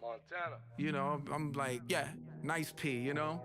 Montana. You know, I'm like, yeah, nice P, you know?